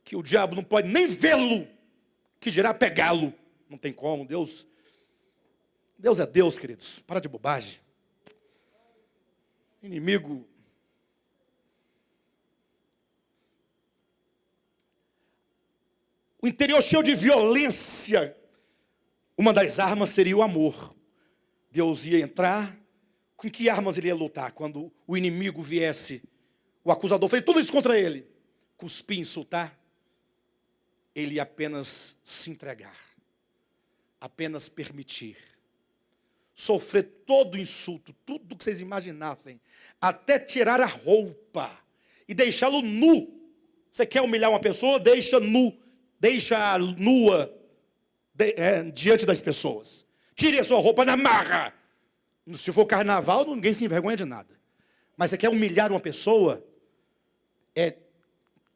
que o diabo não pode nem vê-lo, que dirá pegá-lo. Não tem como, Deus é Deus, queridos. Para de bobagem. Inimigo. O interior cheio de violência. Uma das armas seria o amor. Deus ia entrar. Com que armas ele ia lutar? Quando o inimigo viesse, o acusador fez tudo isso contra ele. Cuspir, insultar. Ele ia apenas se entregar. Apenas permitir. Sofrer todo o insulto, tudo que vocês imaginassem. Até tirar a roupa e deixá-lo nu. Você quer humilhar uma pessoa? Deixa nu. Deixa nua diante das pessoas. Tire a sua roupa na marra. Se for carnaval, ninguém se envergonha de nada. Mas você quer humilhar uma pessoa?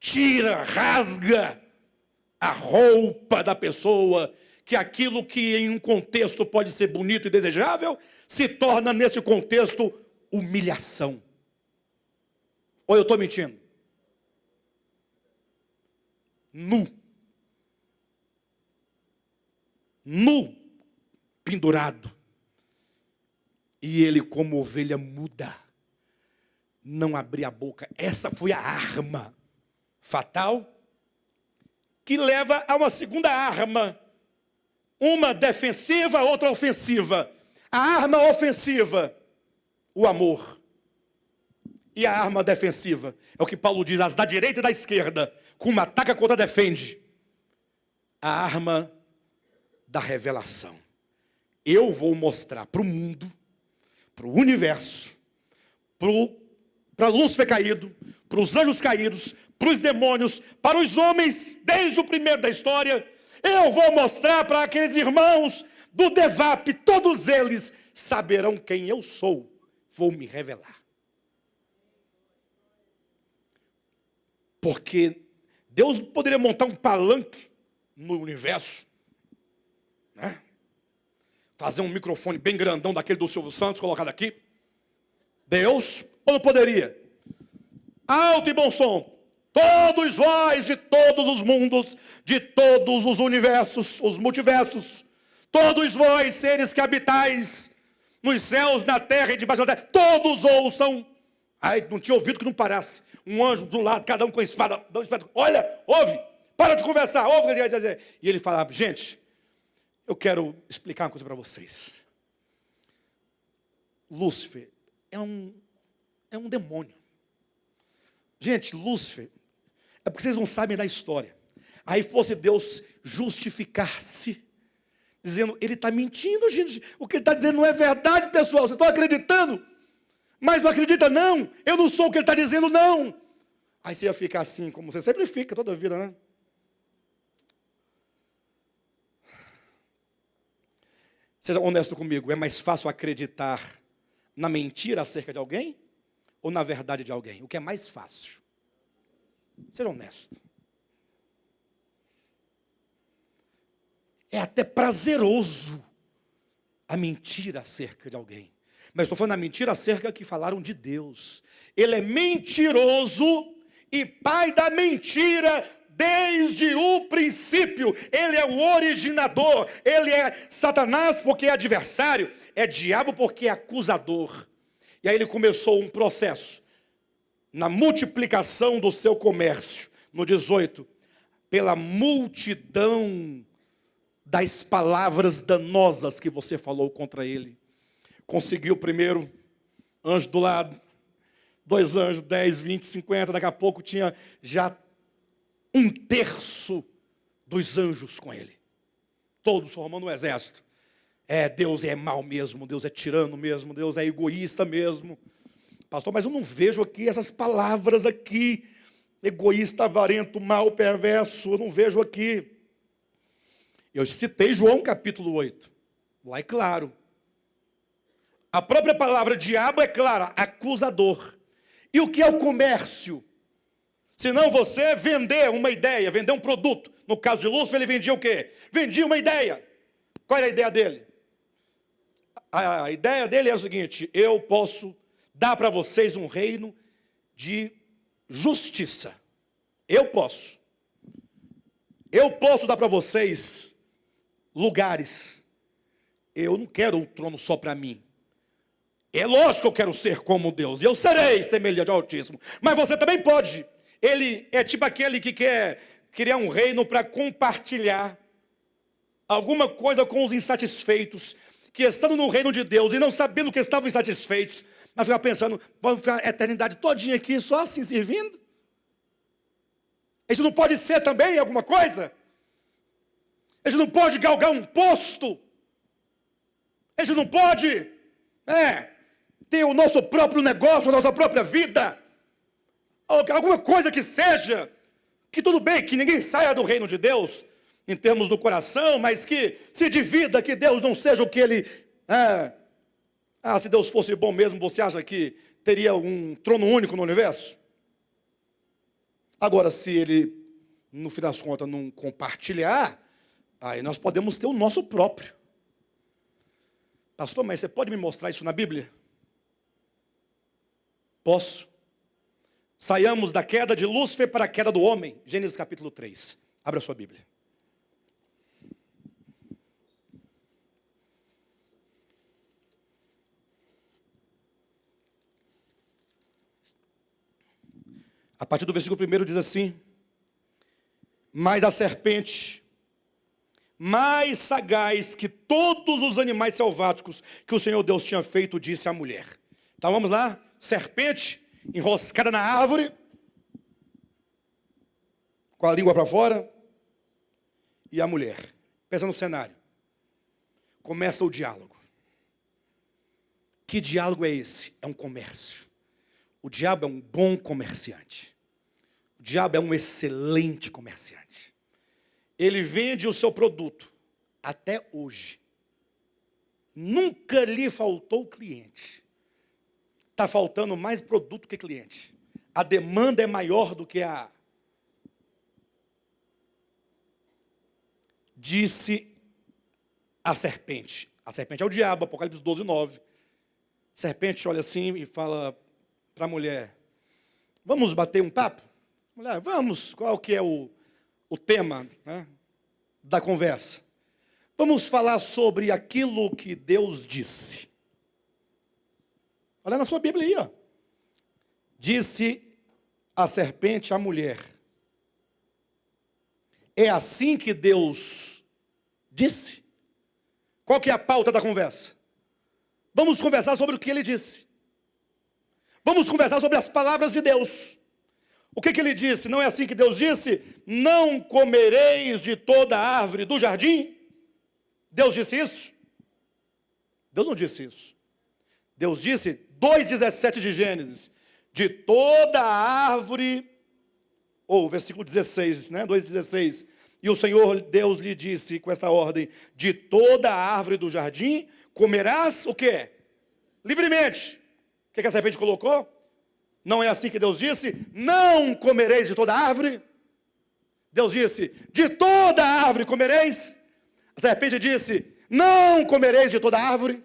Tira, rasga a roupa da pessoa, que aquilo que em um contexto pode ser bonito e desejável, se torna nesse contexto humilhação. Ou eu estou mentindo? Nu, pendurado, e ele como ovelha muda, não abria a boca. Essa foi a arma fatal, que leva a uma segunda arma, uma defensiva, outra ofensiva. A arma ofensiva, o amor. E a arma defensiva, é o que Paulo diz, as da direita e da esquerda, com uma ataca contra defende. A arma da revelação. Eu vou mostrar para o mundo, para o universo, para Lúcifer caído, para os anjos caídos, para os demônios, para os homens, desde o primeiro da história. Eu vou mostrar para aqueles irmãos do Devap, todos eles saberão quem eu sou. Vou me revelar. Porque Deus poderia montar um palanque no universo, né? Fazer um microfone bem grandão daquele do Silvio Santos, colocado aqui. Deus, ou não poderia? Alto e bom som. Todos vós de todos os mundos, de todos os universos, os multiversos, todos vós, seres que habitais nos céus, na terra e debaixo da terra, todos ouçam. Não tinha ouvido que não parasse. Um anjo do lado, cada um com a espada. Olha, ouve, para de conversar, ouve o que ele ia dizer. E ele falava, gente, eu quero explicar uma coisa para vocês. Lúcifer é um demônio. Gente, Lúcifer, é porque vocês não sabem da história. Aí fosse Deus justificar-se, dizendo, ele está mentindo, gente. O que ele está dizendo não é verdade, pessoal. Vocês estão acreditando? Mas não acredita, não. Eu não sou o que ele está dizendo, não. Aí você ia ficar assim, como você sempre fica toda a vida, né? Seja honesto comigo, é mais fácil acreditar na mentira acerca de alguém ou na verdade de alguém? O que é mais fácil? Seja honesto. É até prazeroso a mentira acerca de alguém. Mas estou falando a mentira acerca que falaram de Deus. Ele é mentiroso e pai da mentira desde o princípio. Ele é o originador. Ele é Satanás porque é adversário. É diabo porque é acusador. E aí ele começou um processo na multiplicação do seu comércio. No 18, pela multidão das palavras danosas que você falou contra ele. Conseguiu primeiro, anjo do lado, 2 anjos, 10, 20, 50, daqui a pouco tinha já 1/3 dos anjos com ele. Todos formando um exército. Deus é mau mesmo, Deus é tirano mesmo, Deus é egoísta mesmo. Pastor, mas eu não vejo aqui essas palavras aqui. Egoísta, avarento, mau, perverso, eu não vejo aqui. Eu citei João capítulo 8. Lá é claro. A própria palavra diabo é clara, acusador. E o que é o comércio? Se não você vender uma ideia, vender um produto. No caso de Lúcifer, ele vendia o quê? Vendia uma ideia. Qual era a ideia dele? A ideia dele é o seguinte, eu posso dar para vocês um reino de justiça. Eu posso dar para vocês lugares. Eu não quero o trono só para mim. É lógico que eu quero ser como Deus. E eu serei semelhante ao Altíssimo. Mas você também pode. Ele é tipo aquele que quer criar um reino para compartilhar alguma coisa com os insatisfeitos, que estando no reino de Deus e não sabendo que estavam insatisfeitos, mas ficar pensando, vamos ficar a eternidade todinha aqui só assim servindo? Isso não pode ser também alguma coisa? A gente não pode galgar um posto? A gente não pode ter o nosso próprio negócio, a nossa própria vida? Alguma coisa que seja, que tudo bem, que ninguém saia do reino de Deus, em termos do coração, mas que se divida, que Deus não seja o que ele... se Deus fosse bom mesmo, você acha que teria um trono único no universo? Agora, se ele, no fim das contas, não compartilhar, aí nós podemos ter o nosso próprio. Pastor, mas você pode me mostrar isso na Bíblia? Posso. Saiamos da queda de Lúcifer para a queda do homem. Gênesis capítulo 3. Abra a sua Bíblia. A partir do versículo 1 diz assim: mas a serpente, mais sagaz que todos os animais selváticos que o Senhor Deus tinha feito, disse à mulher. Então vamos lá, serpente enroscada na árvore, com a língua para fora, e a mulher. Pensa no cenário. Começa o diálogo. Que diálogo é esse? É um comércio. O diabo é um bom comerciante. O diabo é um excelente comerciante. Ele vende o seu produto até hoje. Nunca lhe faltou cliente. Está faltando mais produto que cliente. A demanda é maior do que a... Disse a serpente. A serpente é o diabo, Apocalipse 12, 9. Serpente olha assim e fala para a mulher: vamos bater um papo? Mulher, vamos. Qual que é o tema, né, da conversa? Vamos falar sobre aquilo que Deus disse. Olha na sua Bíblia aí, ó. Disse a serpente à mulher: É assim que Deus disse? Qual que é a pauta da conversa? Vamos conversar sobre o que ele disse. Vamos conversar sobre as palavras de Deus. O que ele disse? Não é assim que Deus disse? Não comereis de toda árvore do jardim? Deus disse isso? Deus não disse isso. Deus disse, 2,17 de Gênesis, de toda árvore, ou versículo 16, né? 2,16. E o Senhor Deus lhe disse com esta ordem, de toda árvore do jardim comerás o quê? Livremente. O que a serpente colocou? Não é assim que Deus disse? Não comereis de toda árvore. Deus disse, de toda árvore comereis. A serpente disse, não comereis de toda árvore.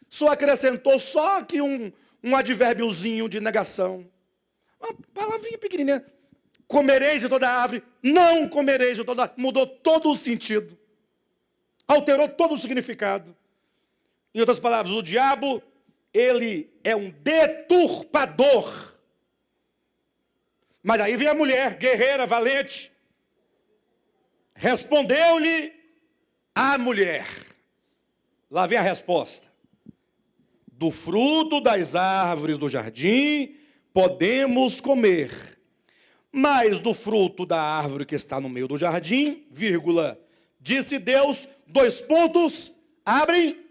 Só acrescentou só que um advérbiozinho de negação. Uma palavrinha pequenininha. Comereis de toda árvore, não comereis de toda árvore. Mudou todo o sentido. Alterou todo o significado. Em outras palavras, o diabo, ele é um deturpador. Mas aí vem a mulher, guerreira, valente. Respondeu-lhe a mulher. Lá vem a resposta. Do fruto das árvores do jardim podemos comer. Mas do fruto da árvore que está no meio do jardim, vírgula, disse Deus, 2 pontos, abrem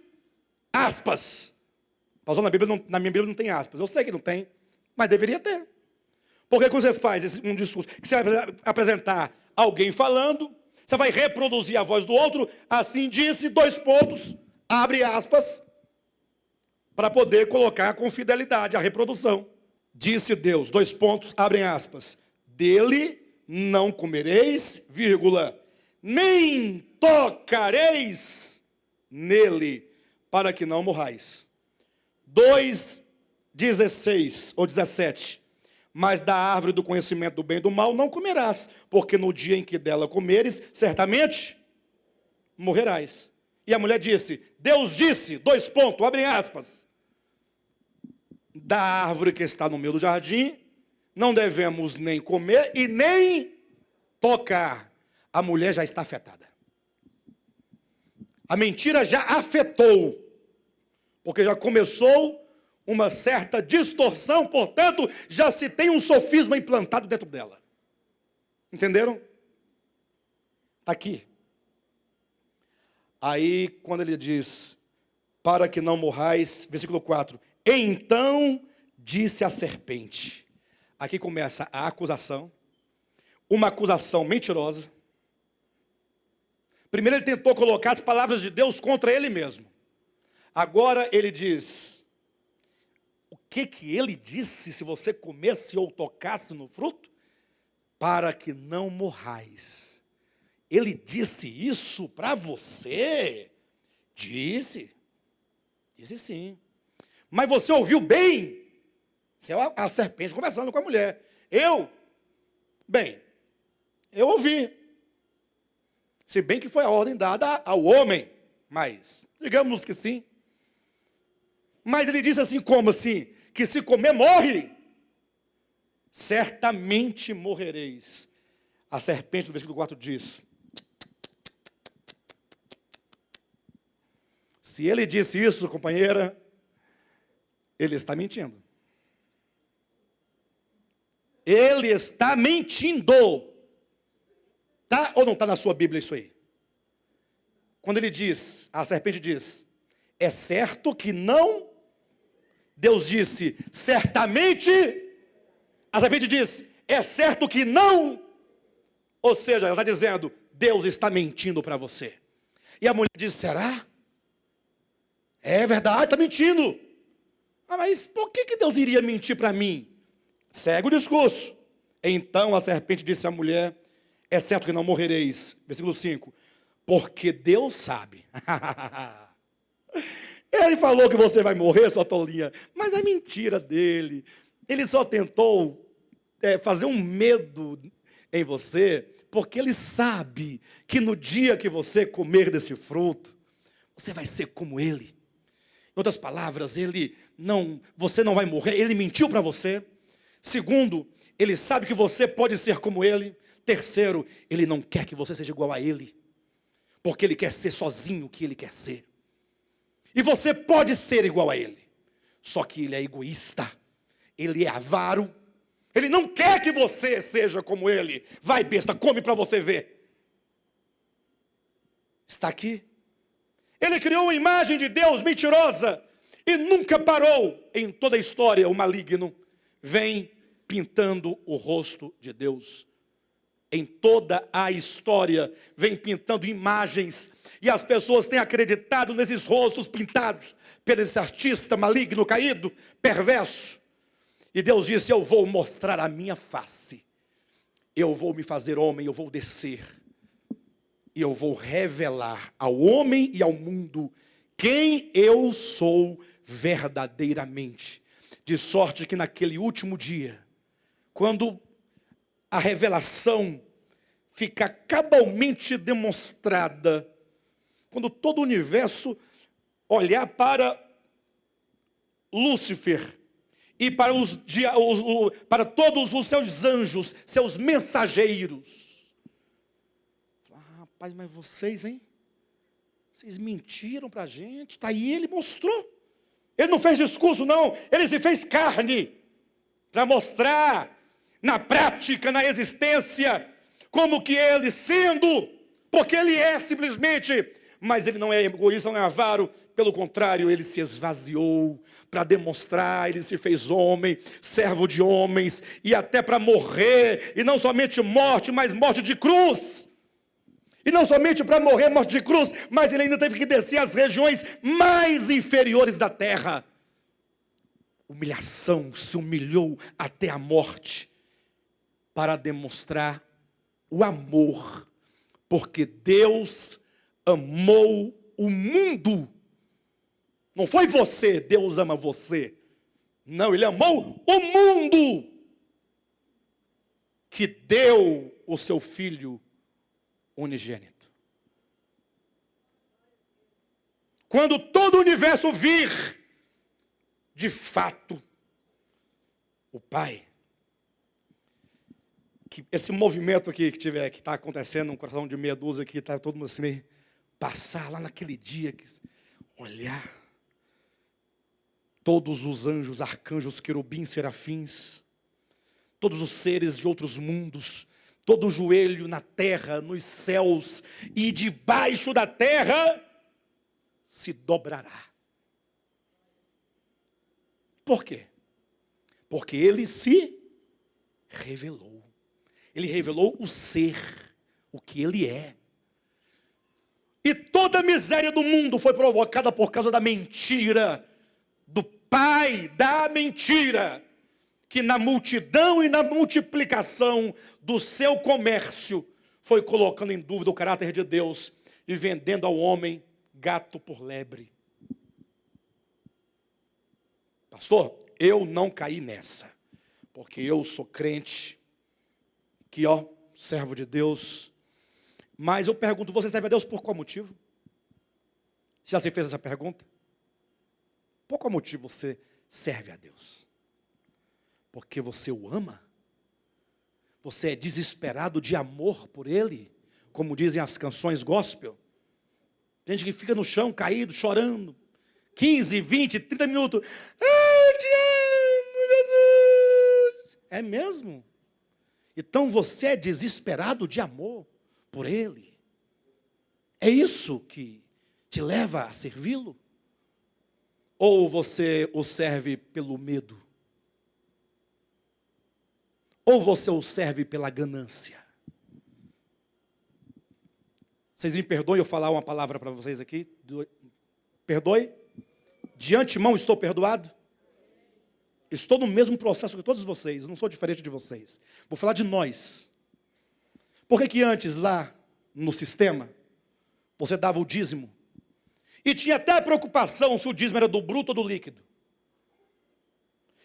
aspas. Pausou na Bíblia, na minha Bíblia não tem aspas. Eu sei que não tem, mas deveria ter. Porque quando você faz um discurso, que você vai apresentar alguém falando, você vai reproduzir a voz do outro, assim disse, 2 pontos, abre aspas, para poder colocar com fidelidade a reprodução. Disse Deus, 2 pontos, abrem aspas, dele não comereis, vírgula, nem tocareis nele, para que não morrais. 2,16 ou 17. Mas da árvore do conhecimento do bem e do mal não comerás, porque no dia em que dela comeres, certamente morrerás. E a mulher disse, Deus disse, 2 pontos, abrem aspas, da árvore que está no meio do jardim, não devemos nem comer e nem tocar. A mulher já está afetada. A mentira já afetou, porque já começou uma certa distorção, portanto, já se tem um sofisma implantado dentro dela. Entenderam? Está aqui. Aí, quando ele diz, para que não morrais, versículo 4, então disse a serpente. Aqui começa a acusação, uma acusação mentirosa. Primeiro ele tentou colocar as palavras de Deus contra ele mesmo. Agora ele diz, o que ele disse se você comesse ou tocasse no fruto? Para que não morrais. Ele disse isso para você? Disse sim. Mas você ouviu bem? Você é a serpente conversando com a mulher. Eu ouvi. Se bem que foi a ordem dada ao homem, mas digamos que sim. Mas ele disse assim, como assim? Que se comer, morre. Certamente morrereis. A serpente, no versículo 4, diz, se ele disse isso, companheira, ele está mentindo. Ele está mentindo. Está ou não está na sua Bíblia isso aí? Quando ele diz, a serpente diz, é certo que não. Deus disse, certamente. A serpente diz, é certo que não. Ou seja, ela está dizendo, Deus está mentindo para você. E a mulher diz, será? É verdade, está mentindo. Mas por que Deus iria mentir para mim? Segue o discurso. Então a serpente disse à mulher, é certo que não morrereis. Versículo 5. Porque Deus sabe. Ele falou que você vai morrer, sua tolinha. Mas é mentira dele. Ele só tentou fazer um medo em você, porque ele sabe que no dia que você comer desse fruto, você vai ser como ele. Em outras palavras, você não vai morrer. Ele mentiu para você. Segundo, ele sabe que você pode ser como ele. Terceiro, Ele não quer que você seja igual a Ele, porque Ele quer ser sozinho o que Ele quer ser. E você pode ser igual a Ele, só que Ele é egoísta, Ele é avaro, Ele não quer que você seja como Ele. Vai, besta, come para você ver. Está aqui. Ele criou uma imagem de Deus mentirosa e nunca parou. Em toda a história, o maligno vem pintando o rosto de Deus. Em toda a história, vem pintando imagens. E as pessoas têm acreditado nesses rostos pintados por esse artista maligno, caído, perverso. E Deus disse: eu vou mostrar a minha face. Eu vou me fazer homem, eu vou descer. E eu vou revelar ao homem e ao mundo quem eu sou verdadeiramente. De sorte que naquele último dia, quando a revelação fica cabalmente demonstrada, quando todo o universo olhar para Lúcifer e para todos os seus anjos, seus mensageiros, rapaz, mas vocês, hein? Vocês mentiram para a gente. Está aí, ele mostrou. Ele não fez discurso, não. Ele se fez carne para mostrar na prática, na existência, como que ele sendo, porque ele é simplesmente, mas ele não é egoísta, não é avaro. Pelo contrário, ele se esvaziou para demonstrar, ele se fez homem, servo de homens, e até para morrer, e não somente morte, mas morte de cruz. E não somente para morrer morte de cruz, mas ele ainda teve que descer às regiões mais inferiores da terra. Humilhação, se humilhou até a morte, para demonstrar o amor, porque Deus amou o mundo. Não foi você, Deus ama você. Não, Ele amou o mundo, que deu o seu Filho unigênito. Quando todo o universo vir, de fato, o Pai, que esse movimento aqui que está acontecendo, um coração de meia dúzia aqui, está todo mundo assim, meio, passar lá naquele dia, olhar, todos os anjos, arcanjos, querubins, serafins, todos os seres de outros mundos, todo o joelho na terra, nos céus e debaixo da terra se dobrará. Por quê? Porque Ele se revelou. Ele revelou o ser, o que Ele é. E toda a miséria do mundo foi provocada por causa da mentira, do pai da mentira, que na multidão e na multiplicação do seu comércio foi colocando em dúvida o caráter de Deus e vendendo ao homem gato por lebre. Pastor, eu não caí nessa, porque eu sou crente, que servo de Deus, mas eu pergunto, você serve a Deus por qual motivo? Já se fez essa pergunta? Por qual motivo você serve a Deus? Porque você o ama? Você é desesperado de amor por Ele? Como dizem as canções gospel. Gente que fica no chão, caído, chorando. 15, 20, 30 minutos. Eu te amo, Jesus. É mesmo? Então você é desesperado de amor por Ele. É isso que te leva a servi-lo? Ou você o serve pelo medo? Ou você o serve pela ganância? Vocês me perdoem eu falar uma palavra para vocês aqui? Perdoe? De antemão estou perdoado? Estou no mesmo processo que todos vocês, eu não sou diferente de vocês. Vou falar de nós. Por que antes lá no sistema, você dava o dízimo? E tinha até preocupação se o dízimo era do bruto ou do líquido.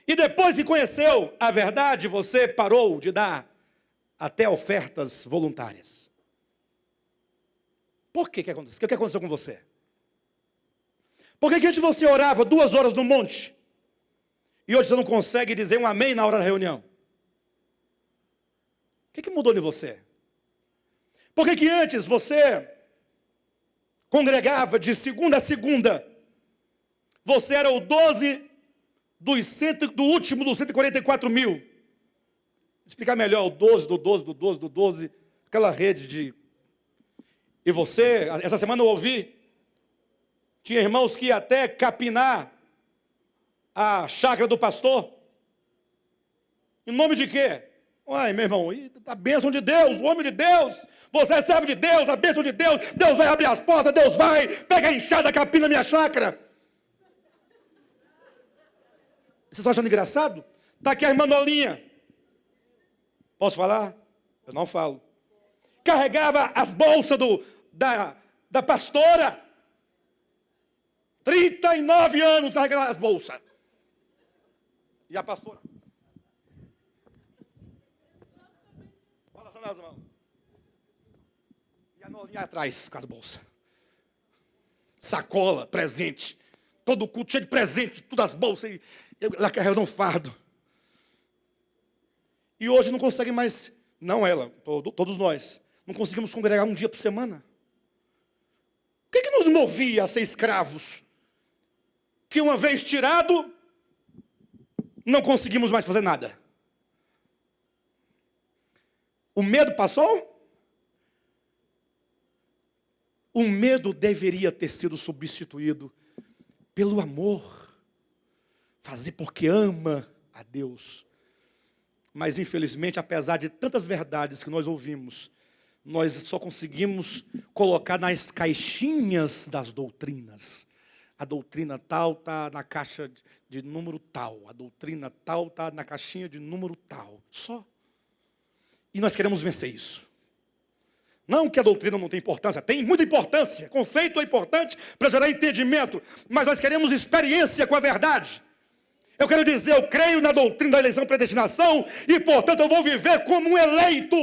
E depois que conheceu a verdade, você parou de dar até ofertas voluntárias. Por que aconteceu? O que aconteceu com você? Por que antes você orava 2 horas no monte? E hoje você não consegue dizer um amém na hora da reunião? O que mudou em você? Por que antes você congregava de segunda a segunda? Você era o 12 do último dos 144 mil. Vou explicar melhor, o 12 do 12 do 12 do 12, aquela rede de... E você, essa semana eu ouvi, tinha irmãos que iam até capinar a chácara do pastor. Em nome de quê? Uai, meu irmão, a bênção de Deus, o homem de Deus, você é servo de Deus, a bênção de Deus, Deus vai abrir as portas, Deus vai, pega a enxada, capina a minha chácara. Vocês estão achando engraçado? Está aqui a irmã Nolinha. Posso falar? Eu não falo. Carregava as bolsas da pastora. 39 anos carregando as bolsas. E a pastora? Balançando as mãos. E a Nolinha atrás com as bolsas. Sacola, presente. Todo o culto cheio de presente, todas as bolsas. E ela carregando um fardo. E hoje não consegue mais, não ela, todos nós, não conseguimos congregar um dia por semana. O que nos movia a ser escravos? Que uma vez tirado, não conseguimos mais fazer nada. O medo passou? O medo deveria ter sido substituído pelo amor. Fazer porque ama a Deus. Mas, infelizmente, apesar de tantas verdades que nós ouvimos, nós só conseguimos colocar nas caixinhas das doutrinas. A doutrina tal está na caixa de número tal. A doutrina tal está na caixinha de número tal. Só. E nós queremos vencer isso. Não que a doutrina não tenha importância, tem muita importância. Conceito é importante para gerar entendimento. Mas nós queremos experiência com a verdade. Eu quero dizer, eu creio na doutrina da eleição e predestinação e, portanto, eu vou viver como um eleito.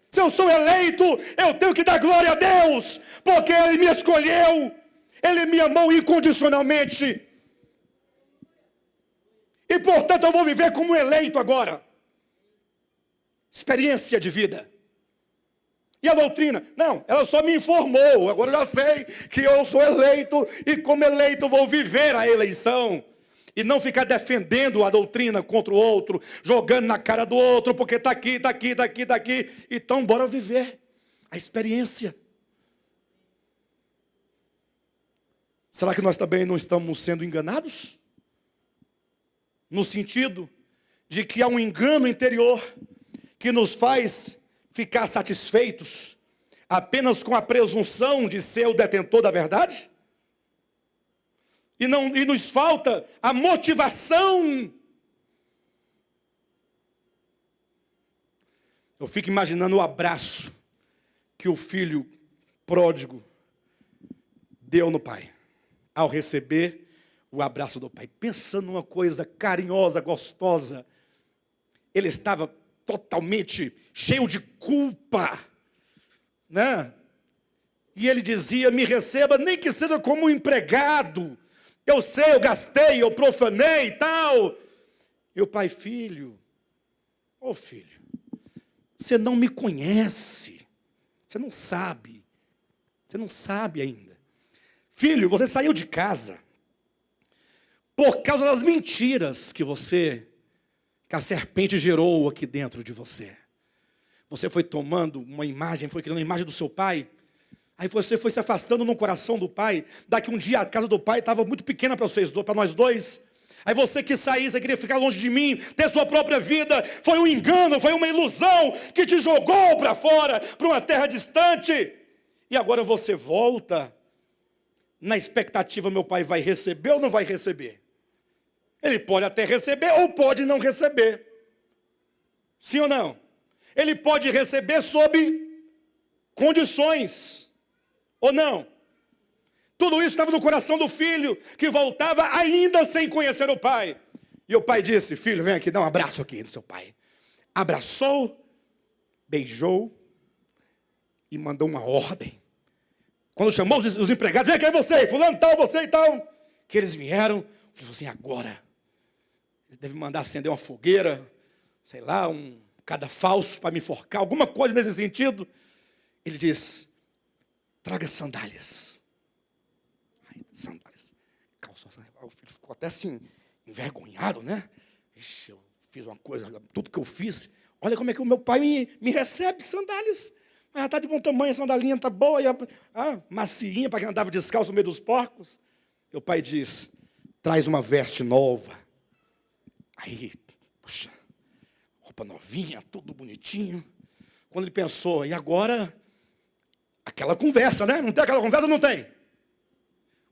Se eu sou eleito, eu tenho que dar glória a Deus, porque Ele me escolheu, Ele me amou incondicionalmente. E, portanto, eu vou viver como um eleito agora. Experiência de vida. E a doutrina? Não, ela só me informou. Agora eu já sei que eu sou eleito e, como eleito, vou viver a eleição. E não ficar defendendo a doutrina contra o outro, jogando na cara do outro, porque está aqui, está aqui, está aqui, está aqui. Então, bora viver a experiência. Será que nós também não estamos sendo enganados? No sentido de que há um engano interior que nos faz ficar satisfeitos apenas com a presunção de ser o detentor da verdade? E nos falta a motivação. Eu fico imaginando o abraço que o filho pródigo deu no pai, ao receber o abraço do pai. Pensando numa coisa carinhosa, gostosa. Ele estava totalmente cheio de culpa, né? E ele dizia, me receba, nem que seja como um empregado. Eu sei, eu gastei, eu profanei e tal. E o pai, filho, filho, você não me conhece. Você não sabe ainda. Filho, você saiu de casa por causa das mentiras que a serpente gerou aqui dentro de você. Você foi tomando uma imagem, foi criando uma imagem do seu pai. Aí você foi se afastando no coração do pai. Daqui um dia a casa do pai estava muito pequena para nós dois. Aí você quis sair, você queria ficar longe de mim, ter sua própria vida. Foi um engano, foi uma ilusão que te jogou para fora, para uma terra distante. E agora você volta na expectativa, meu pai vai receber ou não vai receber? Ele pode até receber ou pode não receber. Sim ou não? Ele pode receber sob condições. Ou não? Tudo isso estava no coração do filho, que voltava ainda sem conhecer o pai. E o pai disse, filho, vem aqui, dá um abraço aqui no seu pai. Abraçou, beijou e mandou uma ordem. Quando chamou os empregados, vem aqui você, fulano tal, você e tal. Que eles vieram, falou assim, agora. Ele deve mandar acender uma fogueira, sei lá, um cada falso para me enforcar, alguma coisa nesse sentido. Ele diz, traga sandálias. Sandálias. Calça, o filho ficou até assim, envergonhado, né? Ixi, eu fiz uma coisa, tudo que eu fiz. Olha como é que o meu pai me recebe, sandálias. Ah, está de bom tamanho, a sandalinha está boa, macinha, para quem andava descalço no meio dos porcos. Meu pai diz, traz uma veste nova. Aí, puxa, roupa novinha, tudo bonitinho. Quando ele pensou, e agora? Aquela conversa, né? Não tem aquela conversa? Não tem.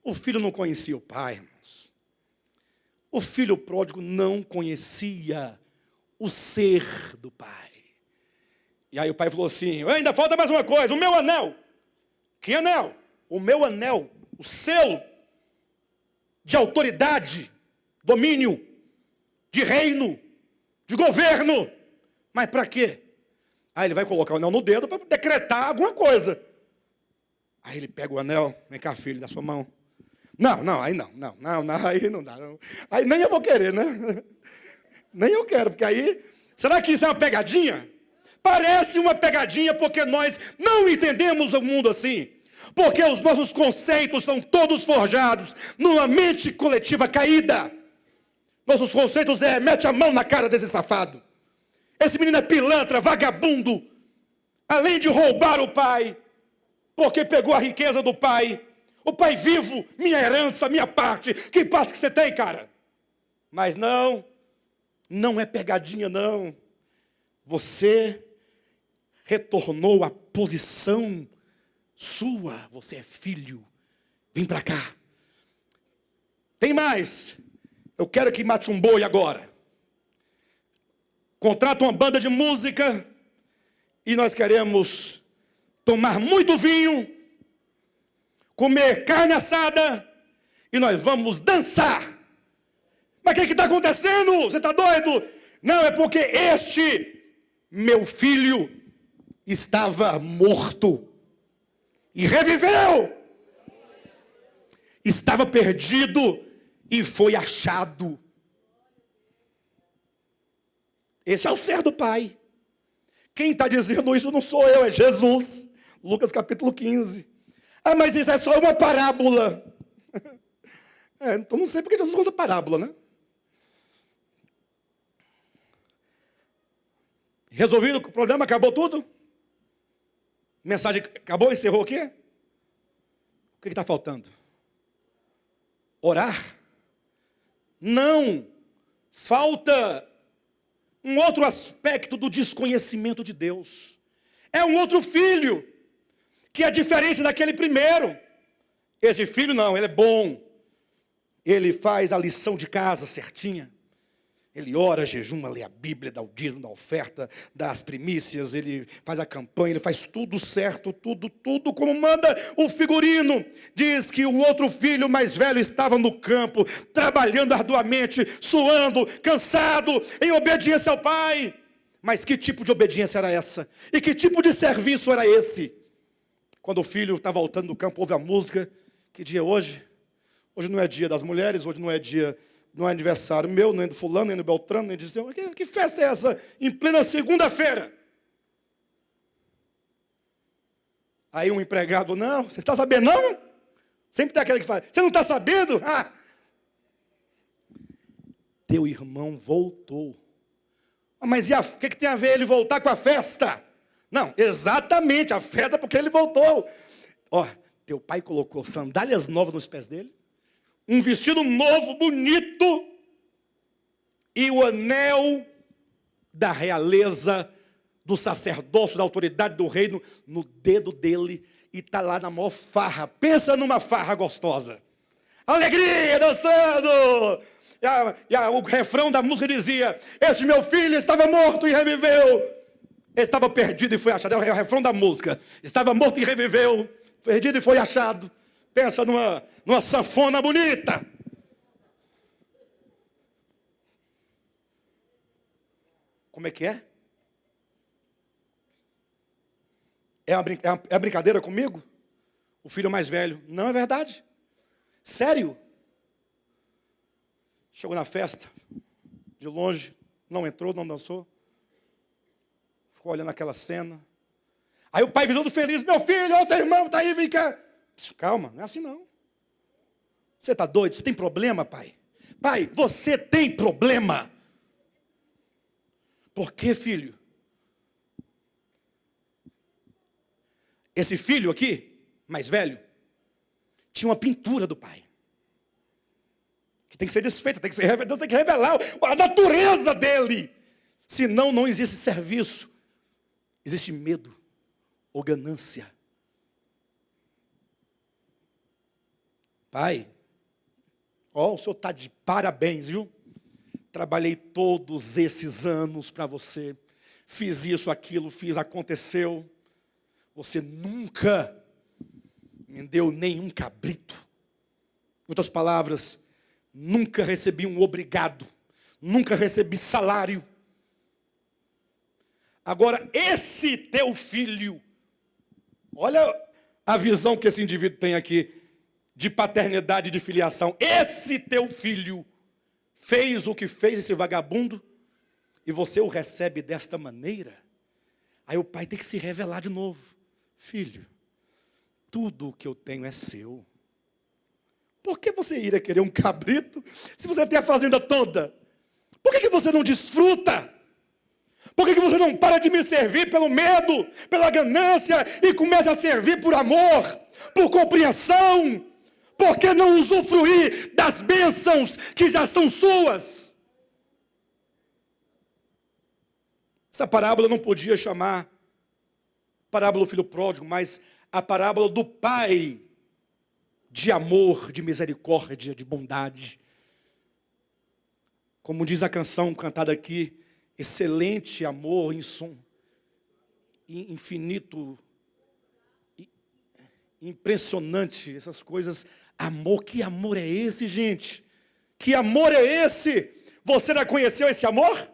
O filho não conhecia o pai, irmãos. O filho pródigo não conhecia o ser do pai. E aí o pai falou assim, ainda falta mais uma coisa, o meu anel. Que anel? O meu anel, o selo de autoridade, domínio, de reino, de governo. Mas para quê? Aí ele vai colocar o anel no dedo para decretar alguma coisa. Aí ele pega o anel, vem cá, filho, da sua mão. Não, aí não, aí não dá. Não. Aí nem eu vou querer, né? Nem eu quero, porque aí, será que isso é uma pegadinha? Parece uma pegadinha porque nós não entendemos o mundo assim. Porque os nossos conceitos são todos forjados numa mente coletiva caída. Nossos conceitos mete a mão na cara desse safado. Esse menino é pilantra, vagabundo. Além de roubar o pai, porque pegou a riqueza do pai. O pai vivo, minha herança, minha parte. Que parte que você tem, cara? Mas não é pegadinha, não. Você retornou à posição sua. Você é filho. Vem para cá. Tem mais. Eu quero que mate um boi agora. Contrata uma banda de música e nós queremos tomar muito vinho, comer carne assada e nós vamos dançar. Mas o que está acontecendo? Você está doido? Não, é porque este meu filho estava morto e reviveu. Estava perdido e foi achado. Esse é o ser do Pai. Quem está dizendo isso não sou eu, é Jesus. Lucas capítulo 15. Ah, mas isso é só uma parábola. Então não sei porque Jesus conta parábola, né? Resolvido o problema? Acabou tudo? Mensagem acabou? Encerrou o quê? O que está faltando? Orar? Não. Falta um outro aspecto do desconhecimento de Deus. É um outro filho, que é diferente daquele primeiro. Esse filho não, ele é bom. Ele faz a lição de casa certinha. Ele ora, jejuma, lê a Bíblia, dá o dízimo, dá a oferta, dá as primícias, ele faz a campanha, ele faz tudo certo, tudo como manda o figurino. Diz que o outro filho mais velho estava no campo, trabalhando arduamente, suando, cansado, em obediência ao pai. Mas que tipo de obediência era essa? E que tipo de serviço era esse? Quando o filho está voltando do campo, ouve a música. Que dia é hoje? Hoje não é dia das mulheres, hoje não é dia... Não é aniversário meu, nem do fulano, nem do Beltrano, nem de seu. Que festa é essa em plena segunda-feira? Aí um empregado, não, você está sabendo não? Sempre tem aquele que fala, você não está sabendo? Teu irmão voltou. Mas e o que tem a ver ele voltar com a festa? Não, exatamente, a festa porque ele voltou. Teu pai colocou sandálias novas nos pés dele. Um vestido novo, bonito, e o anel da realeza, do sacerdócio, da autoridade do reino, no dedo dele, e está lá na maior farra. Pensa numa farra gostosa. Alegria, dançando. O refrão da música dizia, este meu filho estava morto e reviveu. Ele estava perdido e foi achado. É o refrão da música. Estava morto e reviveu, perdido e foi achado. Pensa numa sanfona bonita. Como é que é? É uma brincadeira comigo? O filho mais velho. Não é verdade. Sério. Chegou na festa, de longe, não entrou, não dançou. ficou olhando aquela cena. Aí o pai virou todo feliz, meu filho, ô teu irmão, tá aí, vem cá. Calma, não é assim não. Você está doido? Você tem problema, pai? Pai, você tem problema. Por quê, filho? Esse filho aqui, mais velho, tinha uma pintura do pai. Que tem que ser desfeita, tem que ser revelada. Deus tem que revelar a natureza dele. Senão não existe serviço. Existe medo ou ganância. Pai, ó, o senhor está de parabéns, viu? Trabalhei todos esses anos para você. Fiz isso, aquilo, aconteceu. Você nunca me deu nenhum cabrito. Em outras palavras, nunca recebi um obrigado. Nunca recebi salário. Agora, esse teu filho, olha a visão que esse indivíduo tem aqui de paternidade e de filiação. Esse teu filho fez o que fez esse vagabundo e você o recebe desta maneira. Aí o pai tem que se revelar de novo. Filho, tudo o que eu tenho é seu. Por que você iria querer um cabrito se você tem a fazenda toda? Por que você não desfruta? Por que você não para de me servir pelo medo, pela ganância e começa a servir por amor, por compreensão? Por que não usufruir das bênçãos que já são suas? Essa parábola não podia chamar parábola do filho pródigo, mas a parábola do pai de amor, de misericórdia, de bondade. Como diz a canção cantada aqui, excelente amor, infinito, impressionante, essas coisas. Amor, que amor é esse, gente? Que amor é esse? Você já conheceu esse amor?